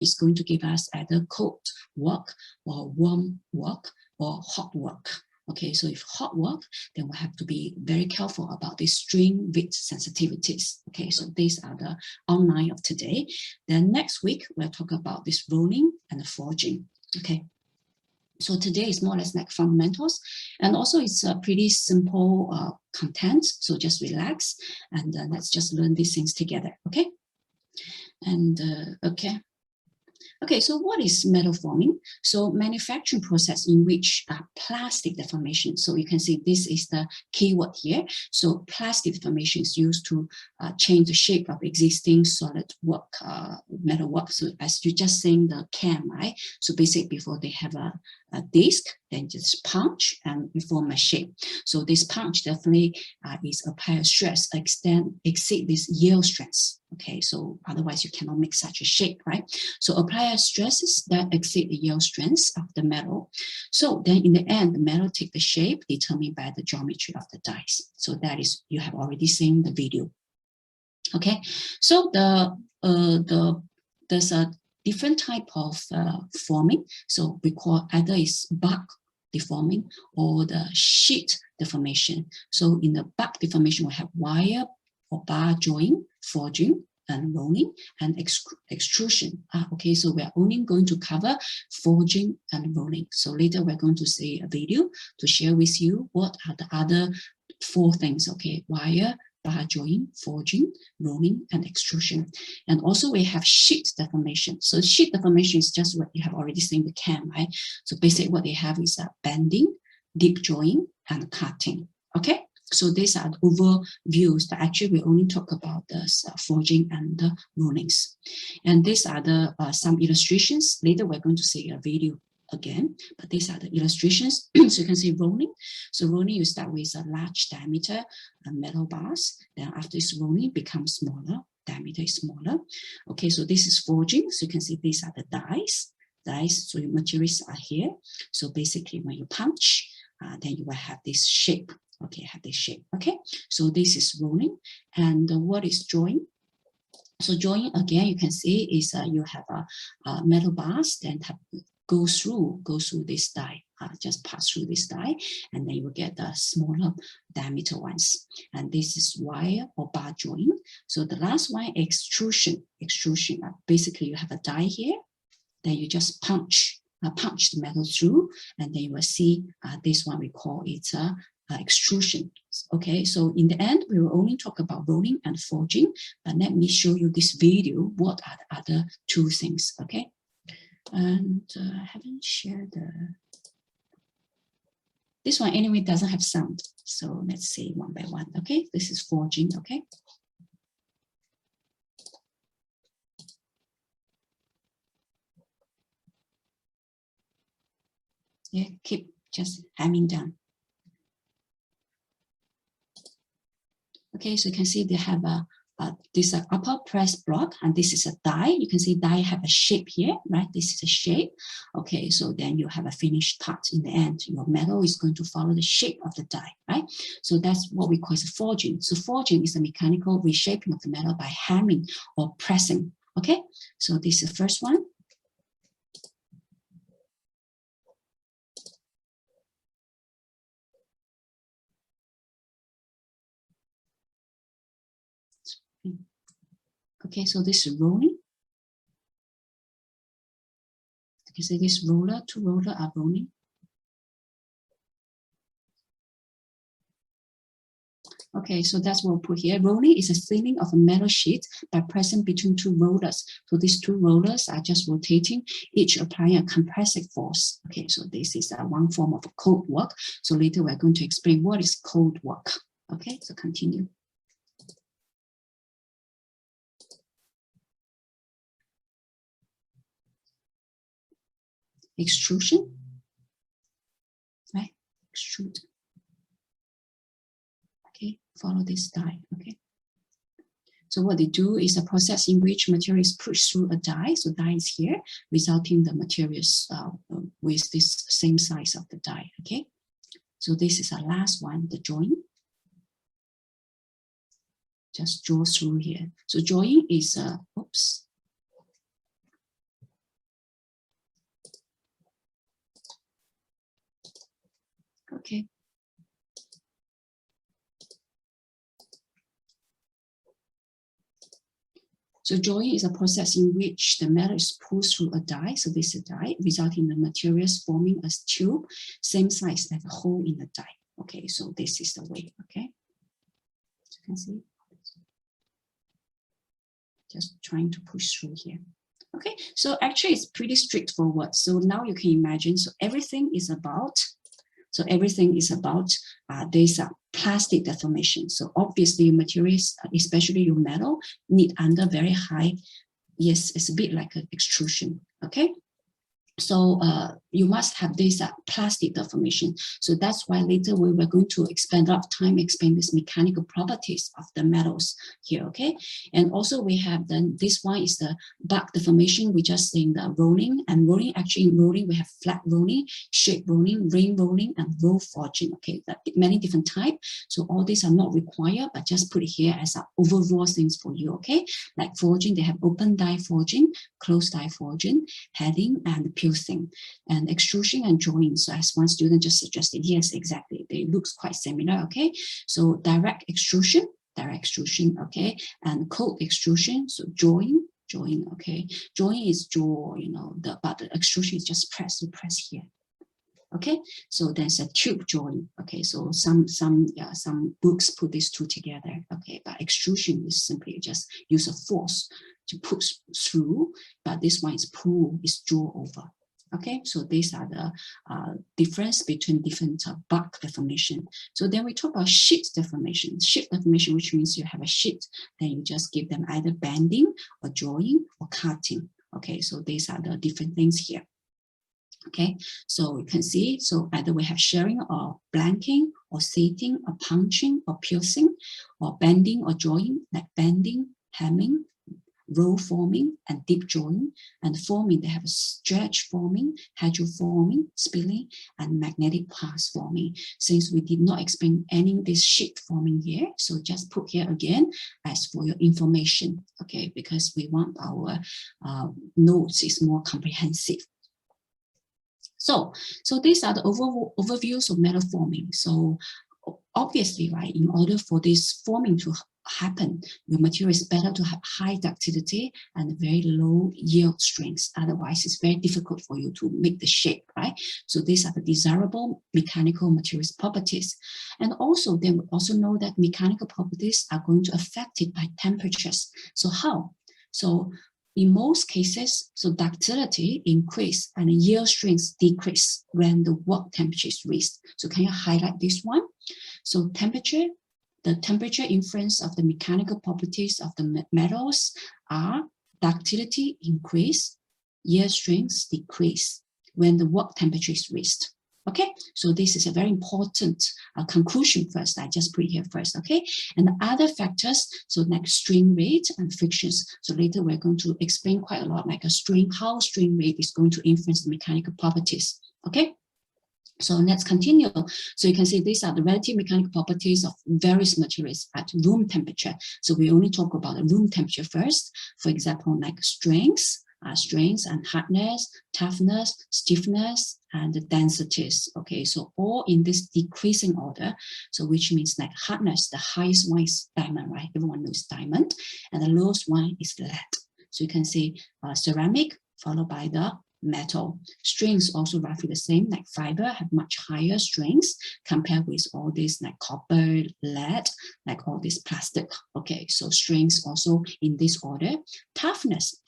is going to give us either cold work or warm work or hot work. Okay, so if hot work, then we have to be very careful about the strain width sensitivities. Okay, so these are the outline of today. Then next week, we'll talk about this rolling and forging. Okay, so today is more or less like fundamentals, and also it's a pretty simple content. So just relax and let's just learn these things together. Okay, and okay, so what is metal forming? So manufacturing process in which plastic deformation. So you can see this is the keyword here. So plastic deformation is used to change the shape of existing solid work, metal work. So as you just saying the cam, right? So basically before they have a disc, then just punch and we form a shape. So this punch definitely is apply stress exceed this yield stress. Okay, so otherwise you cannot make such a shape, right? So apply stresses that exceed the yield strength of the metal. So then in the end, the metal take the shape determined by the geometry of the dies. So that is, you have already seen the video. Okay, so there's a different type of forming. So we call either is bark deforming or the sheet deformation. So in the bark deformation, we have wire or bar joint, forging, and rolling, and extrusion. Okay, so we're only going to cover forging and rolling. So later we're going to see a video to share with you what are the other 4 things. Okay, wire, bar joint, forging, rolling, and extrusion. And also we have sheet deformation. So sheet deformation is just what you have already seen the cam, right? So basically what they have is bending, deep joint, and cutting. Okay. So these are the overviews, but actually we only talk about the forging and the rollings. And these are the some illustrations. Later we're going to see a video again, but these are the illustrations. So you can see rolling. So rolling, you start with a large diameter metal bars. Then after it's rolling, becomes smaller. Diameter is smaller. Okay, so this is forging. So you can see these are the dies. So your materials are here. So basically when you punch, then you will have this shape. Okay, have this shape. Okay, so this is rolling. And what is joint? So joint, again, you can see is you have a metal bars, then go through this die, just pass through this die, and then you will get the smaller diameter ones. And this is wire or bar joint. So the last one, extrusion. Extrusion, basically you have a die here, then you just punch the metal through, and then you will see this one, we call it extrusion. Okay, so in the end, we will only talk about rolling and forging, but let me show you this video, what are the other 2 things, okay? And I haven't shared this one anyway, doesn't have sound. So let's see one by one, okay? This is forging, okay? Yeah, keep just hammering down. Okay, so you can see they have this upper press block, and this is a die. You can see die have a shape here, right? This is a shape. Okay, so then you have a finished part in the end. Your metal is going to follow the shape of the die, right? So that's what we call forging. So forging is a mechanical reshaping of the metal by hammering or pressing. Okay, so this is the first one. Okay, so this is rolling. You can see this roller, 2 rollers are rolling. Okay, so that's what we'll put here. Rolling is a thinning of a metal sheet by pressing between 2 rollers. So these 2 rollers are just rotating, each applying a compressive force. Okay, so this is one form of cold work. So later we're going to explain what is cold work. Okay, so continue. Extrusion, right? Extrude. Okay, follow this die. Okay. So what they do is a process in which material is pushed through a die. So die is here, resulting the materials with this same size of the die. Okay. So this is our last one, the joint. Just draw through here. So joint is oops. Okay. So drawing is a process in which the metal is pushed through a die. So this is a die, resulting in the materials forming a tube, same size as a hole in the die. Okay, so this is the way, okay? So you can see. Just trying to push through here. Okay, so actually it's pretty straightforward. So now you can imagine, so everything is about there's a plastic deformation. So obviously materials, especially your metal, need under very high, yes, it's a bit like an extrusion, okay? So you must have this plastic deformation. So that's why later we were going to spend a lot of time explaining these mechanical properties of the metals here, okay? And also we have then, this one is the bark deformation. We just saying the rolling, and rolling, actually in rolling, we have flat rolling, shape rolling, ring rolling, and roll forging, okay? That many different types. So all these are not required, but just put it here as an overall things for you, okay? Like forging, they have open die forging, closed die forging, heading, and piercing, and extrusion and drawing. So as one student just suggested, yes, exactly, they looks quite similar, okay? So direct extrusion, okay, and cold extrusion, so drawing, okay? Drawing is draw, you know, but the extrusion is just press here. Okay, so there's a tube drawing. Okay, so some books put these two together. Okay, but extrusion is simply just use a force to push through, but this one is pull, is draw over. Okay, so these are the difference between different bark deformation. So then we talk about sheet deformation. Sheet deformation, which means you have a sheet, then you just give them either bending or drawing or cutting. Okay, so these are the different things here. Okay, so you can see, so either we have shearing or blanking or seating or punching or piercing or bending or drawing, like bending, hemming, roll forming, and deep drawing. And forming, they have stretch forming, hydro forming, spilling, and magnetic pass forming. Since we did not explain any of this sheet forming here, so just put here again as for your information, okay, because we want our notes is more comprehensive. So these are the overviews of metal forming. So obviously, right, in order for this forming to happen, your material is better to have high ductility and very low yield strength. Otherwise, it's very difficult for you to make the shape, right? So these are the desirable mechanical materials properties. And also, then we also know that mechanical properties are going to affect it by temperatures. So how? So in most cases, so ductility increase and yield strength decrease when the work temperature is raised. So can you highlight this one? So temperature, the temperature influence of the mechanical properties of the metals are ductility increase, yield strength decrease when the work temperature is raised. Okay, so this is a very important conclusion first. I just put it here first, okay? And the other factors, so like strain rate and frictions. So later we're going to explain quite a lot, like a strain, how strain rate is going to influence the mechanical properties, okay? So let's continue. So you can see these are the relative mechanical properties of various materials at room temperature. So we only talk about the room temperature first. For example, like strength and hardness, toughness, stiffness, and the densities. Okay, so all in this decreasing order. So which means like hardness, the highest one is diamond, right? Everyone knows diamond, and the lowest one is lead. So you can see ceramic followed by the metal. Strengths also roughly the same, like fiber have much higher strengths compared with all this like copper, lead, like all this plastic. Okay, so strengths also in this order. Toughness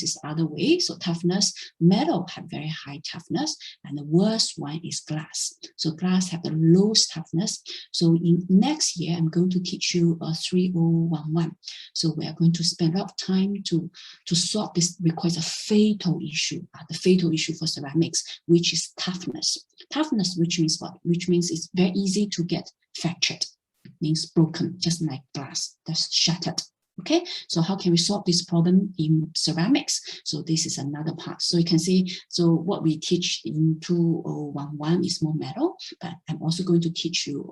is the other way. So toughness, metal have very high toughness, and the worst one is glass. So glass have the lowest toughness. So in next year, I'm going to teach you 3011. So we are going to spend a lot of time to solve this requires a fatal issue. The fatal issue for ceramics, which is toughness. Toughness, which means what? Which means it's very easy to get fractured. It means broken, just like glass that's shattered. Okay, so how can we solve this problem in ceramics? So this is another part. So you can see, so what we teach in 2011 is more metal, but I'm also going to teach you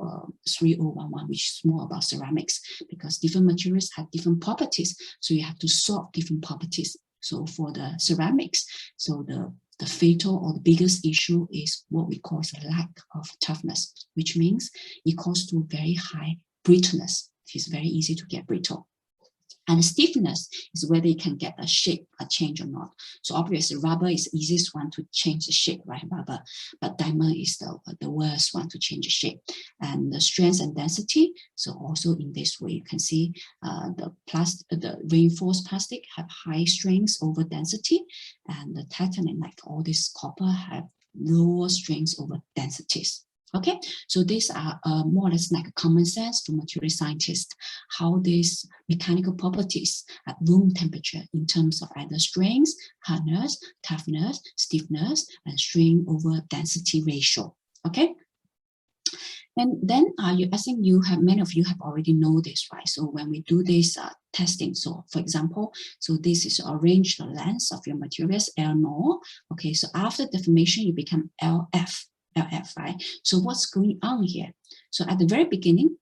3011, which is more about ceramics, because different materials have different properties. So you have to solve different properties. So for the ceramics, so the the fatal or the biggest issue is what we call a lack of toughness, which means it causes to very high brittleness. It's very easy to get brittle. And stiffness is whether you can get a shape, a change or not. So obviously rubber is the easiest one to change the shape, right? Rubber, but diamond is the worst one to change the shape. And the strength and density. So also in this way, you can see the reinforced plastic have high strength over density, and the titanium, like all this copper, have lower strength over densities. Okay, so these are more or less like a common sense to material scientists, how these mechanical properties at room temperature in terms of either strength, hardness, toughness, stiffness, and strain over density ratio. Okay. And then I think many of you have already know this, right? So when we do this testing, so for example, so this is arrange the length of your materials, L0. Okay, so after deformation, you become LF, right? So what's going on here? So at the very beginning,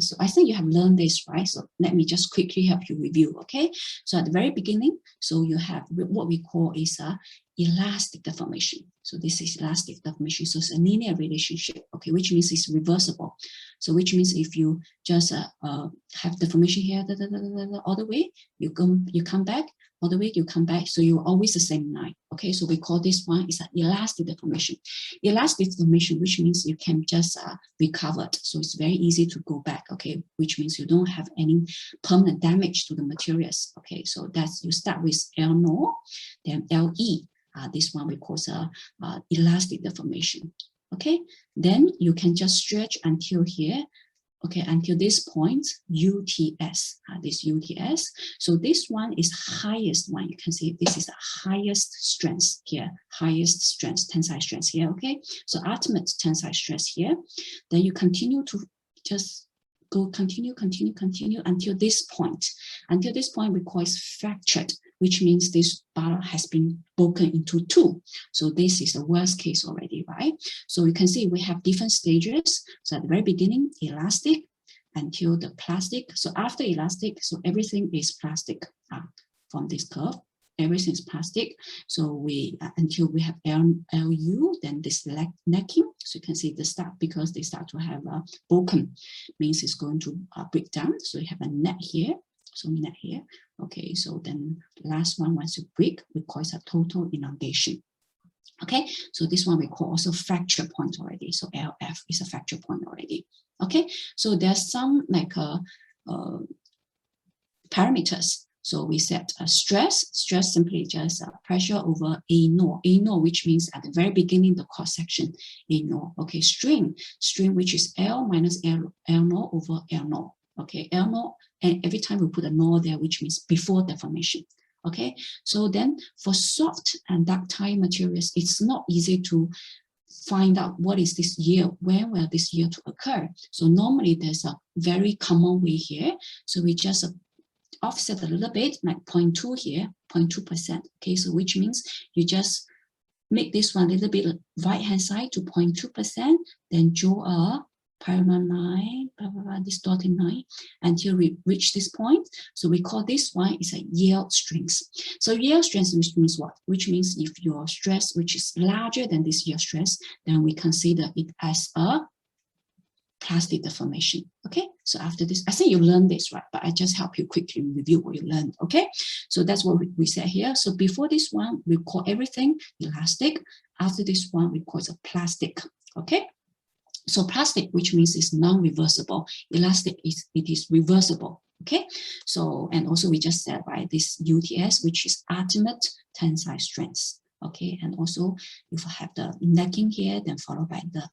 so I think you have learned this, right? So let me just quickly help you review, okay? So at the very beginning, so you have what we call is a elastic deformation. So this is elastic deformation. So it's a linear relationship, okay, which means it's reversible. So which means if you just have deformation here, all the way, you come back, all the way, you come back. So you're always the same line, okay? So we call this one is an elastic deformation. Elastic deformation, which means you can just recover it. So it's very easy to go back, okay? Which means you don't have any permanent damage to the materials, okay? So that's, you start with L0, then LE. This one we call elastic deformation. Okay, then you can just stretch until here. Okay, until this point, UTS. This UTS. So this one is highest one. You can see this is the highest strength here, highest strength, tensile strength here. Okay, so ultimate tensile stress here. Then you continue to just go continue until this point. Until this point, we call it fractured, which means this bar has been broken into two. So this is the worst case already, right? So you can see we have different stages. So at the very beginning, elastic until the plastic. So after elastic, so everything is plastic from this curve. Everything is plastic. So we until we have LU, then this necking. So you can see the start, because they start to have broken, means it's going to break down. So you have a neck here. So neck here. Okay, so then the last one, once you break, we call it a total elongation. Okay, so this one we call also fracture point already. So LF is a fracture point already. Okay, so there's some like parameters. So we set a stress simply just pressure over A naught, which means at the very beginning, the cross section, A naught. Okay, strain, which is L minus L naught over L naught. Okay, L naught, and every time we put a naught there, which means before deformation. Okay, so then for soft and ductile materials, it's not easy to find out what is this yield, when will this yield to occur. So normally there's a very common way here. So we just offset a little bit, like 0.2 here, 0.2%. Okay, so which means you just make this one a little bit right hand side to 0.2%, then draw a parallel line, this dotted line, until we reach this point. So we call this one is a yield strength. So yield strength, which means what? Which means if your stress, which is larger than this yield stress, then we consider it as a plastic deformation. Okay, so after this, I think you learned this, right? But I just help you quickly review what you learned. Okay, so that's what we said here. So before this one, we call everything elastic. After this one, we call it a plastic. Okay, so plastic, which means it's non-reversible. Elastic it is reversible. Okay, so and also we just said, right, this UTS, which is ultimate tensile strength. Okay, and also if I have the necking here, then followed by the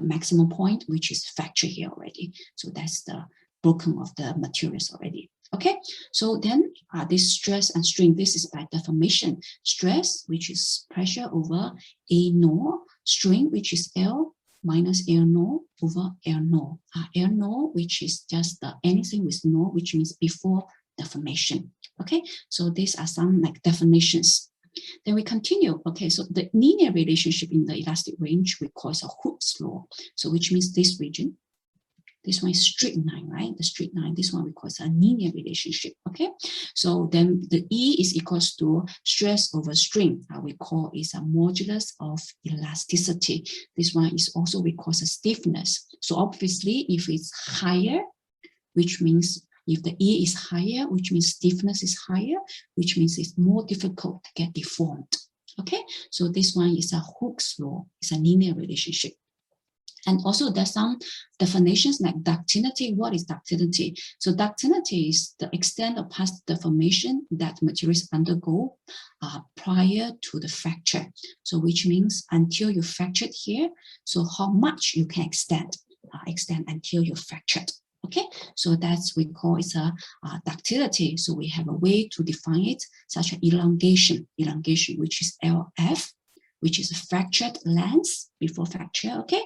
maximum point, which is fracture here already. So that's the broken of the materials already. Okay, so then this stress and strain, this is by deformation. Stress, which is pressure over A naught, strain, which is L minus L naught over L naught. L naught, which is just anything with naught, which means before deformation. Okay, so these are some like definitions. Then we continue. Okay, so the linear relationship in the elastic range we call a Hooke's law. So which means this region, This one is straight line, right? The straight line, this one we call a linear relationship, okay? So then the E is equals to stress over strain. We call is a modulus of elasticity. This one is also we call a stiffness. So obviously if it's higher, which means if the E is higher, which means stiffness is higher, which means it's more difficult to get deformed, okay? So this one is a Hooke's law, it's a linear relationship. And also there's some definitions like ductility. What is ductility? So ductility is the extent of past deformation that materials undergo prior to the fracture. So which means until you fractured here, so how much you can extend until you fractured. Okay, so that's we call it a ductility. So we have a way to define it, such as elongation, which is LF, which is a fractured length before fracture, okay?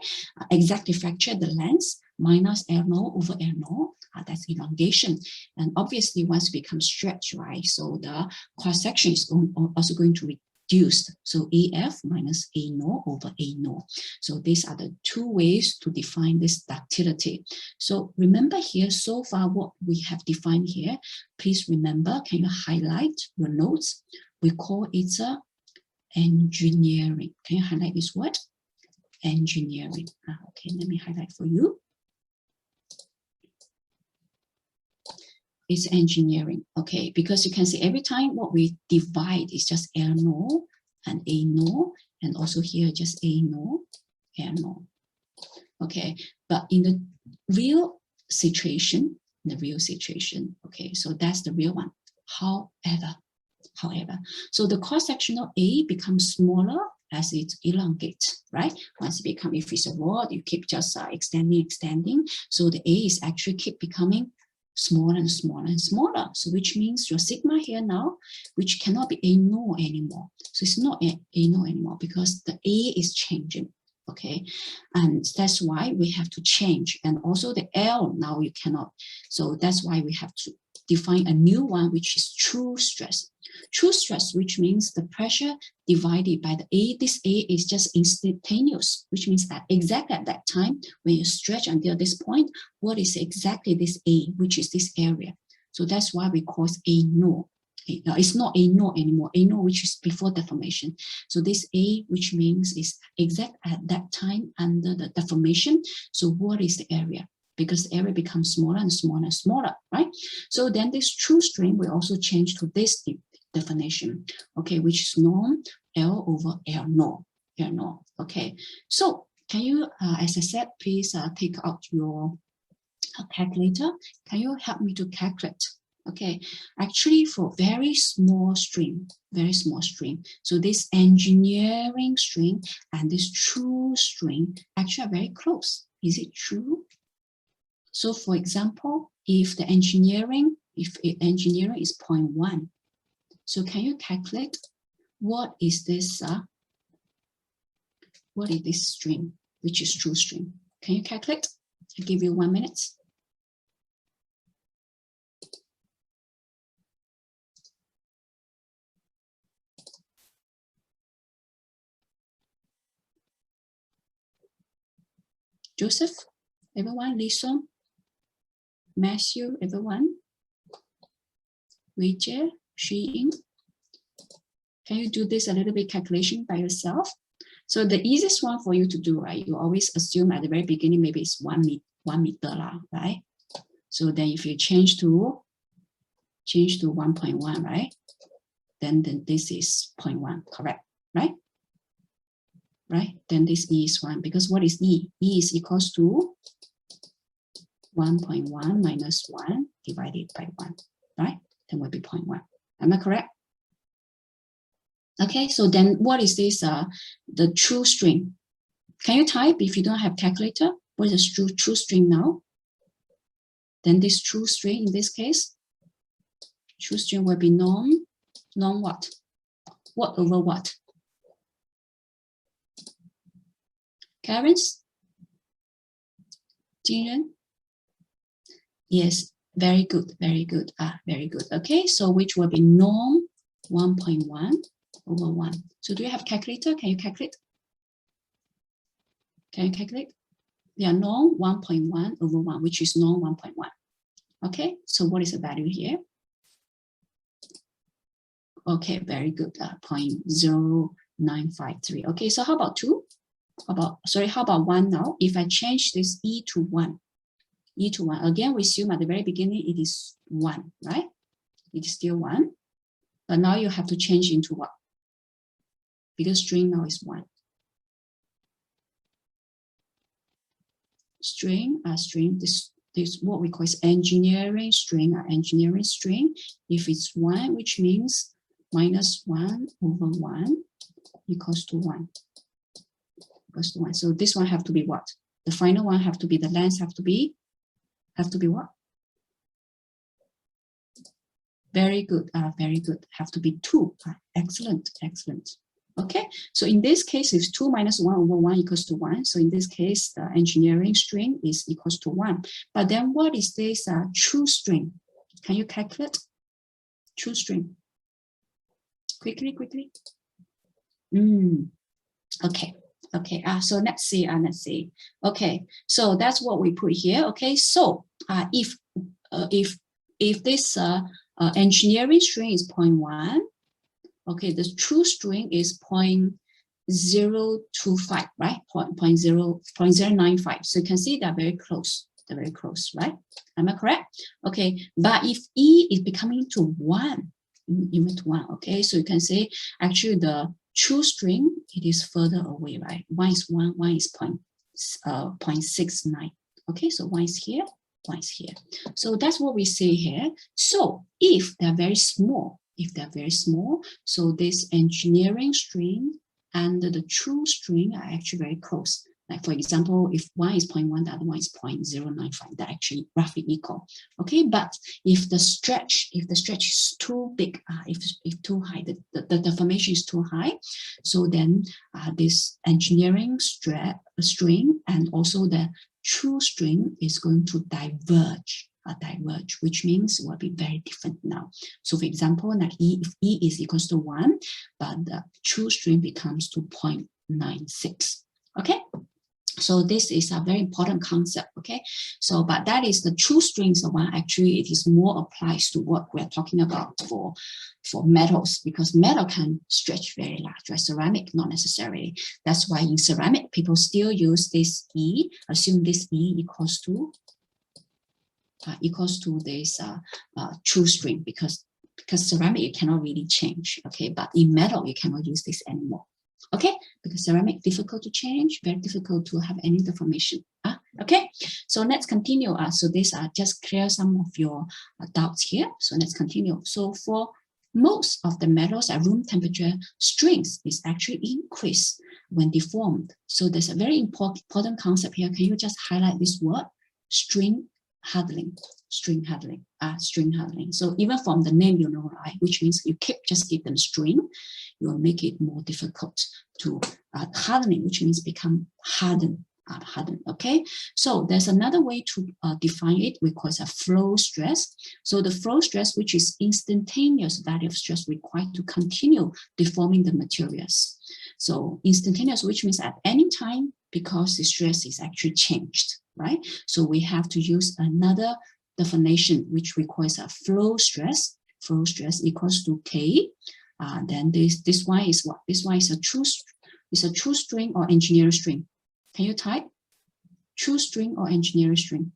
Exactly fractured the length minus L0 over L0, that's elongation. And obviously once it becomes stretched, right? So the cross section is also going to reduce. So AF minus A0 over A0. So these are the two ways to define this ductility. So remember here, so far what we have defined here, please remember, can you highlight your notes? We call it a engineering. Can you highlight this word? Engineering. Okay, let me highlight for you. It's engineering. Okay, because you can see every time what we divide is just L0 and A0, and also here just A0, L0. Okay, but in the real situation, okay, so that's the real one. However, so the cross-sectional A becomes smaller as it elongates, right? Once it becomes, if it's a rod, you keep just extending. So the A is actually keep becoming smaller and smaller and smaller. So which means your sigma here now, which cannot be A0 anymore. So it's not A0 anymore because the A is changing. Okay, and that's why we have to change. And also the L now you cannot. So that's why we have to define a new one, which is true stress. True stress, which means the pressure divided by the A. This A is just instantaneous, which means that exactly at that time, when you stretch until this point, what is exactly this A, which is this area. So that's why we call it A0. It's not A0 anymore, A0 which is before deformation. So this A, which means is exact at that time under the deformation. So what is the area? Because the area becomes smaller and smaller and smaller, right? So then this true strain will also change to this definition, okay, which is norm L over L0, okay. So can you, as I said, please take out your calculator. Can you help me to calculate? Okay, actually for very small strain, so this engineering strain and this true strain actually are very close. Is it true? So for example, if engineering is 0.1, so can you calculate what is this strain, which is true strain? Can you calculate? I'll give you 1 minute. Joseph, everyone, Lisa, Matthew, everyone, Rachel, Shein. Can you do this a little bit calculation by yourself? So the easiest one for you to do, right? You always assume at the very beginning, maybe it's 1 meter, right? So then if you change to 1.1, right? Then this is 0.1, correct, right? Right, then this E is 1, because what is E? E is equals to 1.1 minus 1 divided by 1, right? Then will be 0.1. Am I correct? Okay, so then what is this, the true strain? Can you type if you don't have calculator? What is the true strain now? Then this true strain in this case, true strain will be norm what? What over what? Clarence? Jingren? Yes, very good, very good. Very good. Okay, so which will be norm 1.1 over 1. So do you have calculator? Can you calculate? Can you calculate? Yeah, norm 1.1 over 1, which is norm 1.1. Okay, so what is the value here? Okay, very good. 0.0953. Okay, so how about 2? How about 1 now? If I change this e to 1, again, we assume at the very beginning it is 1, right? It is still 1. But now you have to change into what? Because string now is 1. String, this what we call is engineering string, engineering string. If it's 1, which means minus 1 over 1 equals to 1. Equals to 1. So this one have to be what? The final one have to be, the length have to be what? Very good, very good. Have to be 2. Excellent, excellent. Okay, so in this case, it's 2 minus 1 over 1 equals to 1. So in this case, the engineering string is equals to 1. But then what is this true string? Can you calculate? True string. Quickly. Okay. Okay, so let's see. Okay, so that's what we put here. Okay, so if this engineering string is 0.1, okay, the true string is 0.025, right? 0.095. So you can see they're very close. They're very close, right? Am I correct? Okay, but if e is becoming to 1, even to 1, okay, so you can say actually the true string, it is further away, right? 1 is 1, 1 is 0.69. Okay, so 1 is here, 1 is here. So that's what we say here. So if they're very small, so this engineering string and the true string are actually very close. Like for example, if 1 is 0.1, the other one is 0.095, they're actually roughly equal. Okay, but if the stretch is too big, if too high, the deformation is too high, so then this engineering string and also the true string is going to diverge, which means it will be very different now. So for example, like if e is equals to 1, but the true string becomes to 0.96. Okay, so this is a very important concept. Okay, so but that is the true strings one. Actually, it is more applies to what we're talking about for metals, because metal can stretch very large, right? Ceramic not necessarily. That's why in ceramic people still use this e, assume this e equals to this true string, because ceramic you cannot really change. Okay, but in metal you cannot use this anymore. Okay, because ceramic difficult to change, very difficult to have any deformation. Okay, so let's continue. So these are just clear some of your doubts here. So let's continue. So for most of the metals at room temperature, strings is actually increased when deformed. So there's a very important concept here. Can you just highlight this word? String hardening. String hardening. So even from the name, you know, right? Which means you just give them string, you will make it more difficult to hardening, which means become hardened. Okay, so there's another way to define it. We call it a flow stress. So the flow stress, which is instantaneous value of stress required to continue deforming the materials. So instantaneous, which means at any time, because the stress is actually changed, right? So we have to use another definition, which requires a flow stress. Flow stress equals to K. Then this one is what? This one is a true string or engineering string. Can you type true string or engineering string?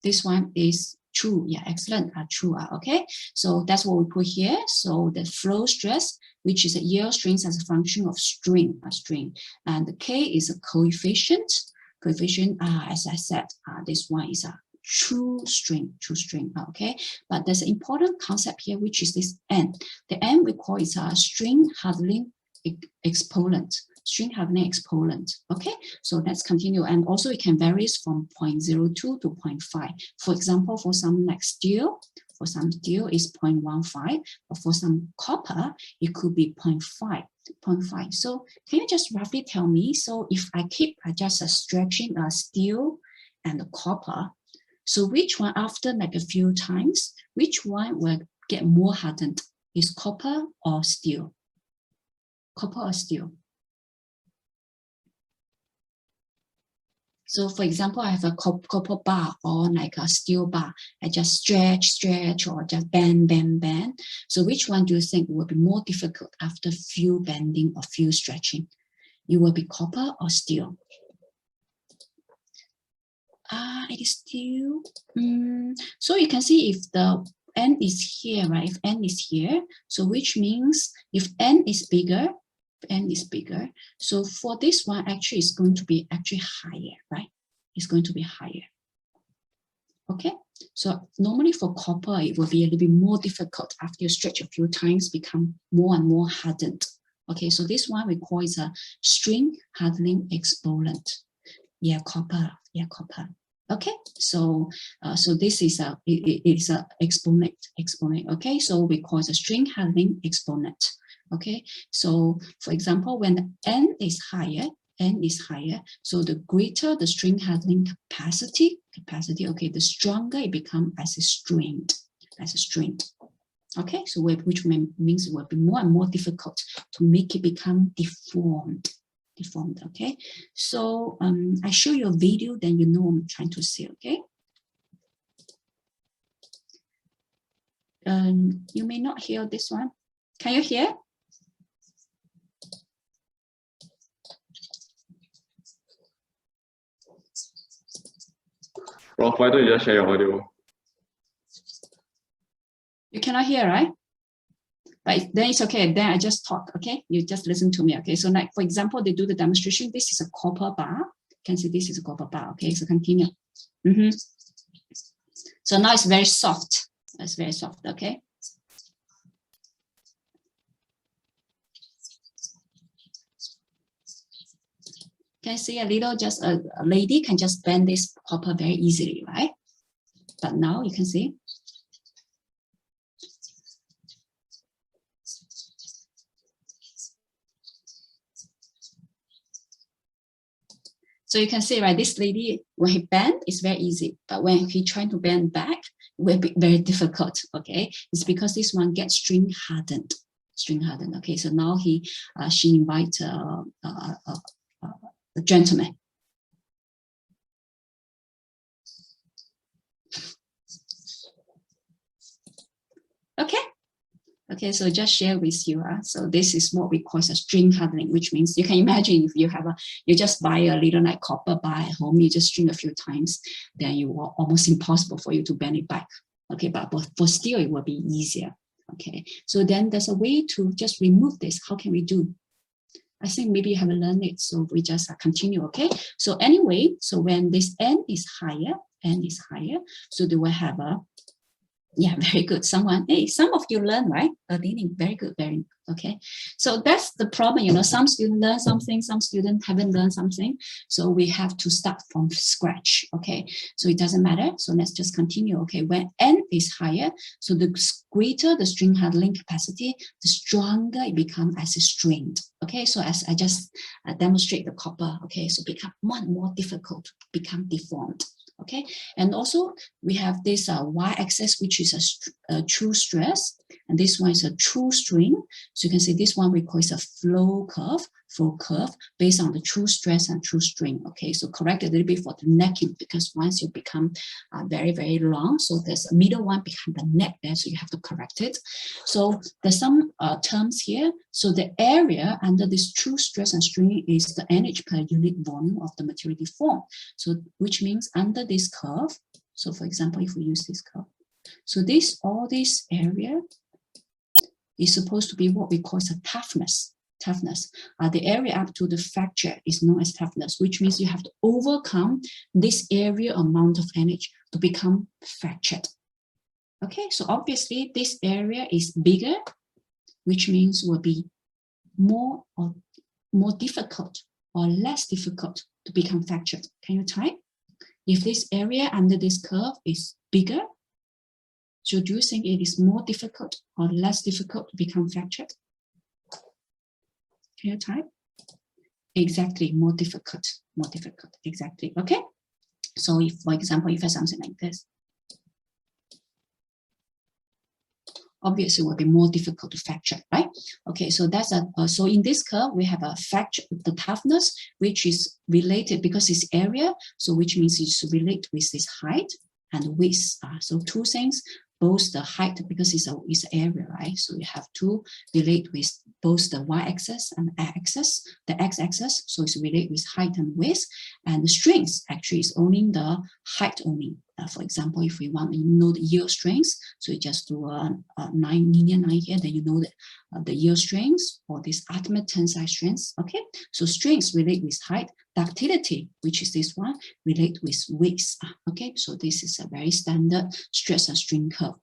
This one is true. Yeah, excellent. True. Okay, so that's what we put here. So the flow stress, which is a yield strength as a function of string, and the K is a coefficient. As I said, this one is a true string. Okay, but there's an important concept here, which is this N. The N we call it a string hardening exponent. Okay, so let's continue. And also it can vary from 0.02 to 0.5. For example, for some like steel, is 0.15, but for some copper, it could be 0.5. So can you just roughly tell me, so if I keep just stretching steel and the copper, so which one after like a few times, which one will get more hardened? Is copper or steel? Copper or steel? So for example, I have a copper bar or like a steel bar. I just stretch, or just bend. So which one do you think will be more difficult after few bending or few stretching? It will be copper or steel? It is steel. So you can see if the N is here, right? If N is here, so which means if N is bigger, so for this one, actually, it's going to be actually higher, right? It's going to be higher. Okay, so normally for copper, it will be a little bit more difficult after you stretch a few times, become more and more hardened. Okay, so this one we call it a string hardening exponent. Yeah, copper. Okay, so this is a exponent. Okay, so we call it a string hardening exponent. Okay, so for example, when N is higher, so the greater the string hardening capacity. Okay, the stronger it becomes as a string. Okay, so which means it will be more and more difficult to make it become deformed. Okay, so I show you a video, then you know what I'm trying to say. Okay, you may not hear this one. Can you hear? Prof, why don't you just share your audio? You cannot hear, right? But then it's okay. Then I just talk. Okay, you just listen to me. Okay, so like for example, they do the demonstration. This is a copper bar. You can see this is a copper bar. Okay, so continue. So now it's very soft. It's very soft. Okay. Can you see a little? Just a lady can just bend this copper very easily, right? But now you can see. So you can see, right, this lady, when he bend, it's very easy. But when he trying to bend back, it will be very difficult, okay? It's because this one gets string hardened. Okay? So now she invites a gentleman. Okay, so just share with you. So this is what we call a string hardening, which means you can imagine if you have you just buy a little like copper bar at home, you just string a few times, then it will almost impossible for you to bend it back. Okay, but for steel, it will be easier. Okay, so then there's a way to just remove this. How can we do? I think maybe you haven't learned it, so we just continue. Okay, so anyway, so when this N is higher, so they will have a very good. Some of you learn, right? Very good, okay. So that's the problem, some students learn something, some students haven't learned something. So we have to start from scratch, okay? So it doesn't matter. So let's just continue, okay? When N is higher, so the greater the string handling capacity, the stronger it becomes as a string, okay? So as I just demonstrate the copper, okay? So become more and more difficult to become deformed. Okay, and also we have this y-axis, which is a true stress, and this one is a true string. So you can see this one we call it a flow curve based on the true stress and true strain. Okay, so correct a little bit for the necking, because once you become very, very long, so there's a middle one behind the neck there, so you have to correct it. So there's some terms here. So the area under this true stress and strain is the NH per unit volume of the material deformed. So which means under this curve, so for example, if we use this curve, so all this area is supposed to be what we call a toughness. The area up to the fracture is known as toughness, which means you have to overcome this area amount of energy to become fractured. Okay, so obviously this area is bigger, which means will be more difficult or less difficult to become fractured. Can you type? If this area under this curve is bigger, so do you think it is more difficult or less difficult to become fractured? Can you type? Exactly, more difficult, exactly, okay? So if, for example, if I have something like this, obviously it will be more difficult to fracture, right? Okay, so that's so in this curve, we have a fracture, the toughness, which is related because it's area, so which means it's related with this height and width. So two things, both the height, because it's area, right? So you have to relate with both the y-axis and x-axis, the x-axis, so it's related with height and width, and the strength actually is only the height only. For example, if we want to know the yield strength, so you just do a linear line here, then you know that the yield strength or this ultimate tensile strength. Okay, so strength relate with height, ductility, which is this one, relate with width. Okay, so this is a very standard stress and strain curve.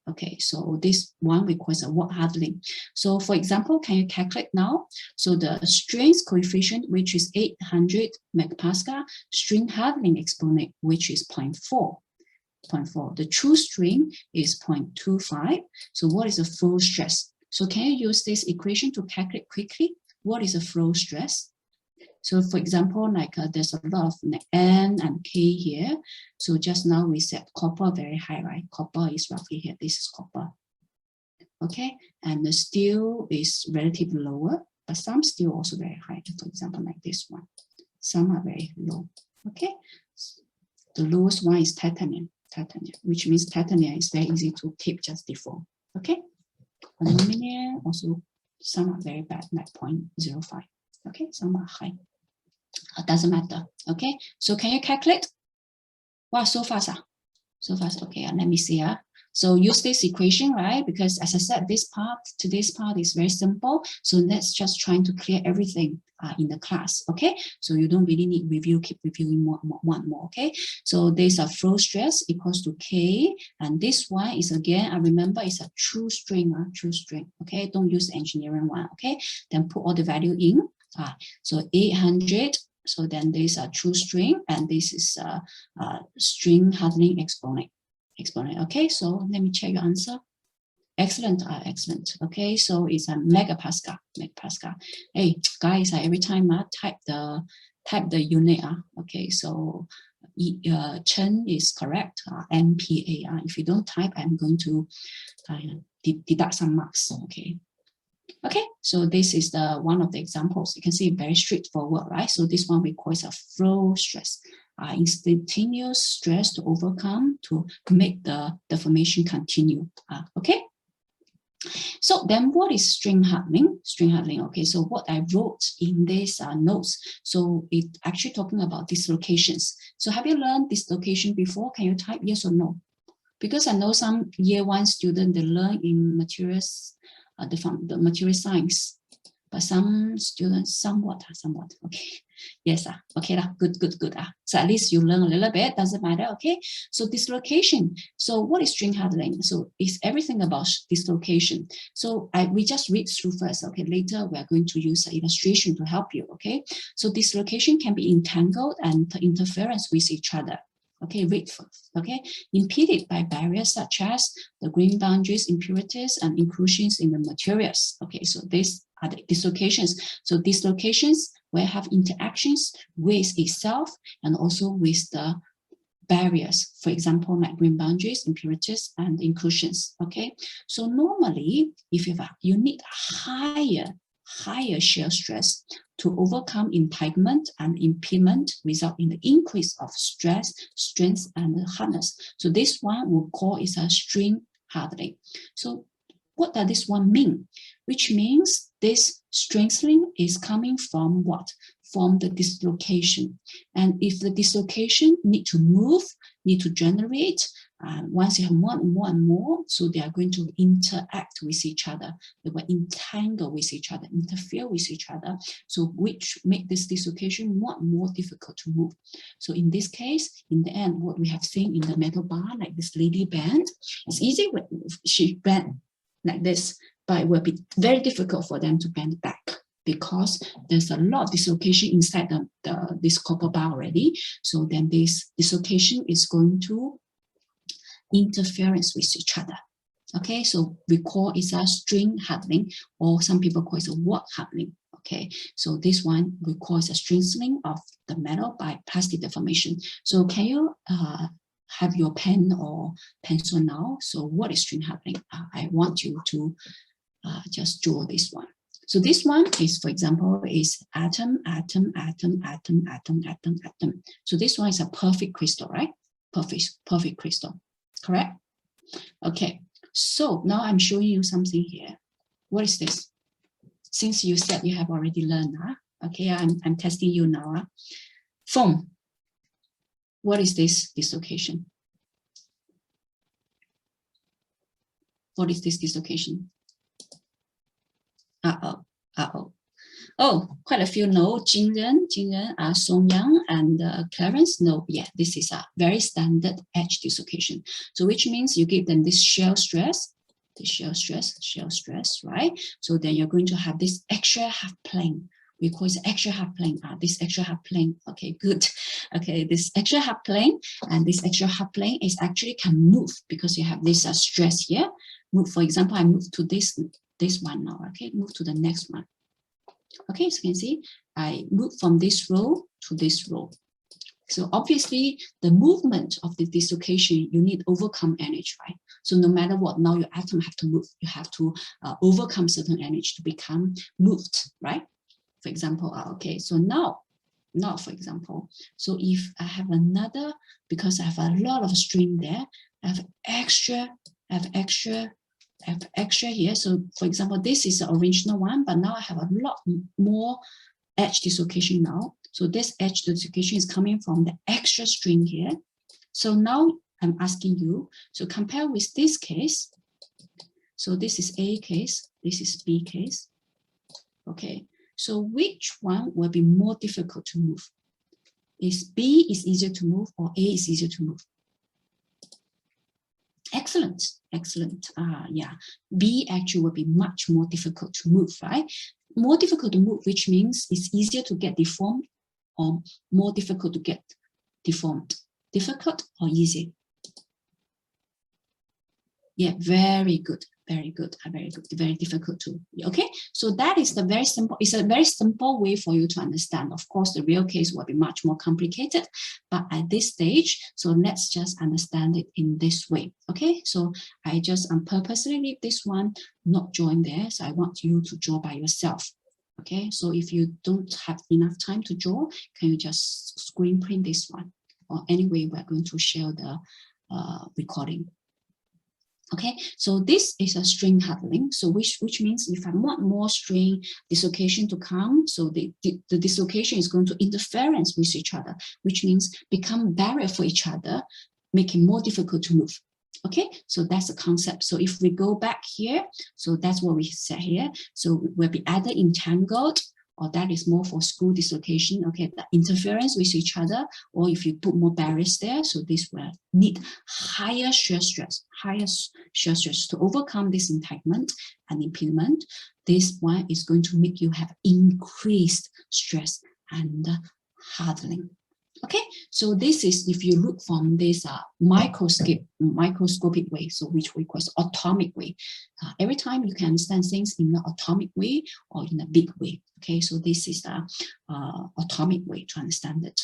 Okay, so this one requires a work hardening. So for example, can you calculate now? So the strength coefficient, which is 800 megapascal, strain hardening exponent, which is 0.4. The true strain is 0.25. So what is the flow stress? So can you use this equation to calculate quickly? What is the flow stress? So for example, like there's a lot of N and K here. So just now we said copper very high, right? Copper is roughly here. This is copper. Okay, and the steel is relatively lower, but some steel also very high. For example, like this one. Some are very low. Okay, the lowest one is titanium, which means titanium is very easy to keep just deform. Okay, aluminum also some are very bad, like 0.05. Okay, some are high. Doesn't matter. Okay, so can you calculate? Wow, so fast. So fast. Okay, let me see. So use this equation, right? Because as I said, today's part is very simple. So let's just trying to clear everything in the class. Okay, so you don't really need review, keep reviewing one more. Okay, so there's a flow stress equals to K, and this one is again, I remember it's a true string. Okay, don't use engineering one. Okay, then put all the value in. So 800. So then there's a true string, and this is a string hardening exponent. Okay, so let me check your answer. Excellent, excellent. Okay, so it's a megapascal. Hey guys, every time type the unit. Okay, so Chen is correct. MPa. If you don't type, I'm going to deduct some marks. Okay. Okay, so this is the one of the examples. You can see very straightforward, right? So this one requires a flow stress, instantaneous stress to overcome to make the deformation continue. Okay. So then what is strain hardening? Okay, so what I wrote in this notes, so it actually talking about dislocations. So have you learned dislocation before? Can you type yes or no? Because I know some year one student, they learn in materials, the material science, but some students somewhat. Okay, yes, okay, good. So at least you learn a little bit, doesn't matter. Okay, so dislocation. So what is strain hardening? So it's everything about dislocation. So we just read through first. Okay, later we are going to use an illustration to help you. Okay, so dislocation can be entangled and interference with each other. Okay, read first. Okay, impeded by barriers such as the grain boundaries, impurities, and inclusions in the materials. Okay, so these are the dislocations. So dislocations will have interactions with itself and also with the barriers. For example, like grain boundaries, impurities, and inclusions. Okay, so normally, if you need higher shear stress to overcome entanglement and impediment, result in the increase of stress, strength, and hardness. So this one we'll call is a strain hardening. So what does this one mean? Which means this strengthening is coming from what? From the dislocation. And if the dislocation need to move, need to generate, once you have more and more, so they are going to interact with each other. They will entangle with each other, interfere with each other, so which make this dislocation more and more difficult to move. So in this case, in the end, what we have seen in the metal bar, like this lady bend, it's easy when she bend like this, but it will be very difficult for them to bend back because there's a lot of dislocation inside this copper bar already. So then this dislocation is going to interference with each other. Okay, so we call it a strain hardening, or some people call it a work hardening. Okay, so this one we call it a strengthening of the metal by plastic deformation. So can you have your pen or pencil now. So what is string handling? I want you to just draw this one. So this one is, for example, is atom, atom, atom, atom, atom, atom, atom. So this one is a perfect crystal, right? Perfect crystal, correct? Okay, so now I'm showing you something here. What is this? Since you said you have already learned, okay, I'm testing you now. Foam. What is this dislocation? What is this dislocation? Oh, quite a few know. Jingren, Song Yang, and Clarence know. Yeah, this is a very standard edge dislocation. So which means you give them this shear stress, right? So then you're going to have this extra half plane. We call it extra half plane. This extra half plane. Okay, good. Okay, this extra half plane, and this extra half plane is actually can move because you have this stress here. Move. For example, I move to this one now. Okay, move to the next one. Okay, so you can see I move from this row to this row. So obviously the movement of the dislocation, you need overcome energy, right? So no matter what, now your atom have to move. You have to overcome certain energy to become moved, right? For example, okay, so now for example, so if I have another, because I have a lot of string there, I have extra here. So for example, this is the original one, but now I have a lot more edge dislocation now. So this edge dislocation is coming from the extra string here. So now I'm asking you, so compare with this case. So this is A case, this is B case. Okay, so which one will be more difficult to move? Is B is easier to move or A is easier to move? Excellent. Yeah, B actually will be much more difficult to move, right? More difficult to move, which means it's easier to get deformed or more difficult to get deformed. Difficult or easy? Yeah, very good, very difficult too. Okay, so that is the very simple, it's a very simple way for you to understand. Of course, the real case will be much more complicated, but at this stage, so let's just understand it in this way. Okay, so I just purposely leave this one not join there, so I want you to draw by yourself. Okay, so if you don't have enough time to draw, can you just screen print this one? Or anyway, we're going to share the recording. Okay, so this is a string handling. So which means if I want more string dislocation to come, so the dislocation is going to interference with each other, which means become barrier for each other, making more difficult to move. Okay, so that's the concept. So if we go back here, so that's what we said here. So we'll be either entangled, or that is more for screw dislocation, okay, the interference with each other, or if you put more barriers there, so this will need higher shear stress to overcome this entanglement and impediment. This one is going to make you have increased stress and hardening. Okay, so this is if you look from this microscopic way, so which we call atomic way. Every time you can understand things in an atomic way or in a big way. Okay, so this is the atomic way to understand it.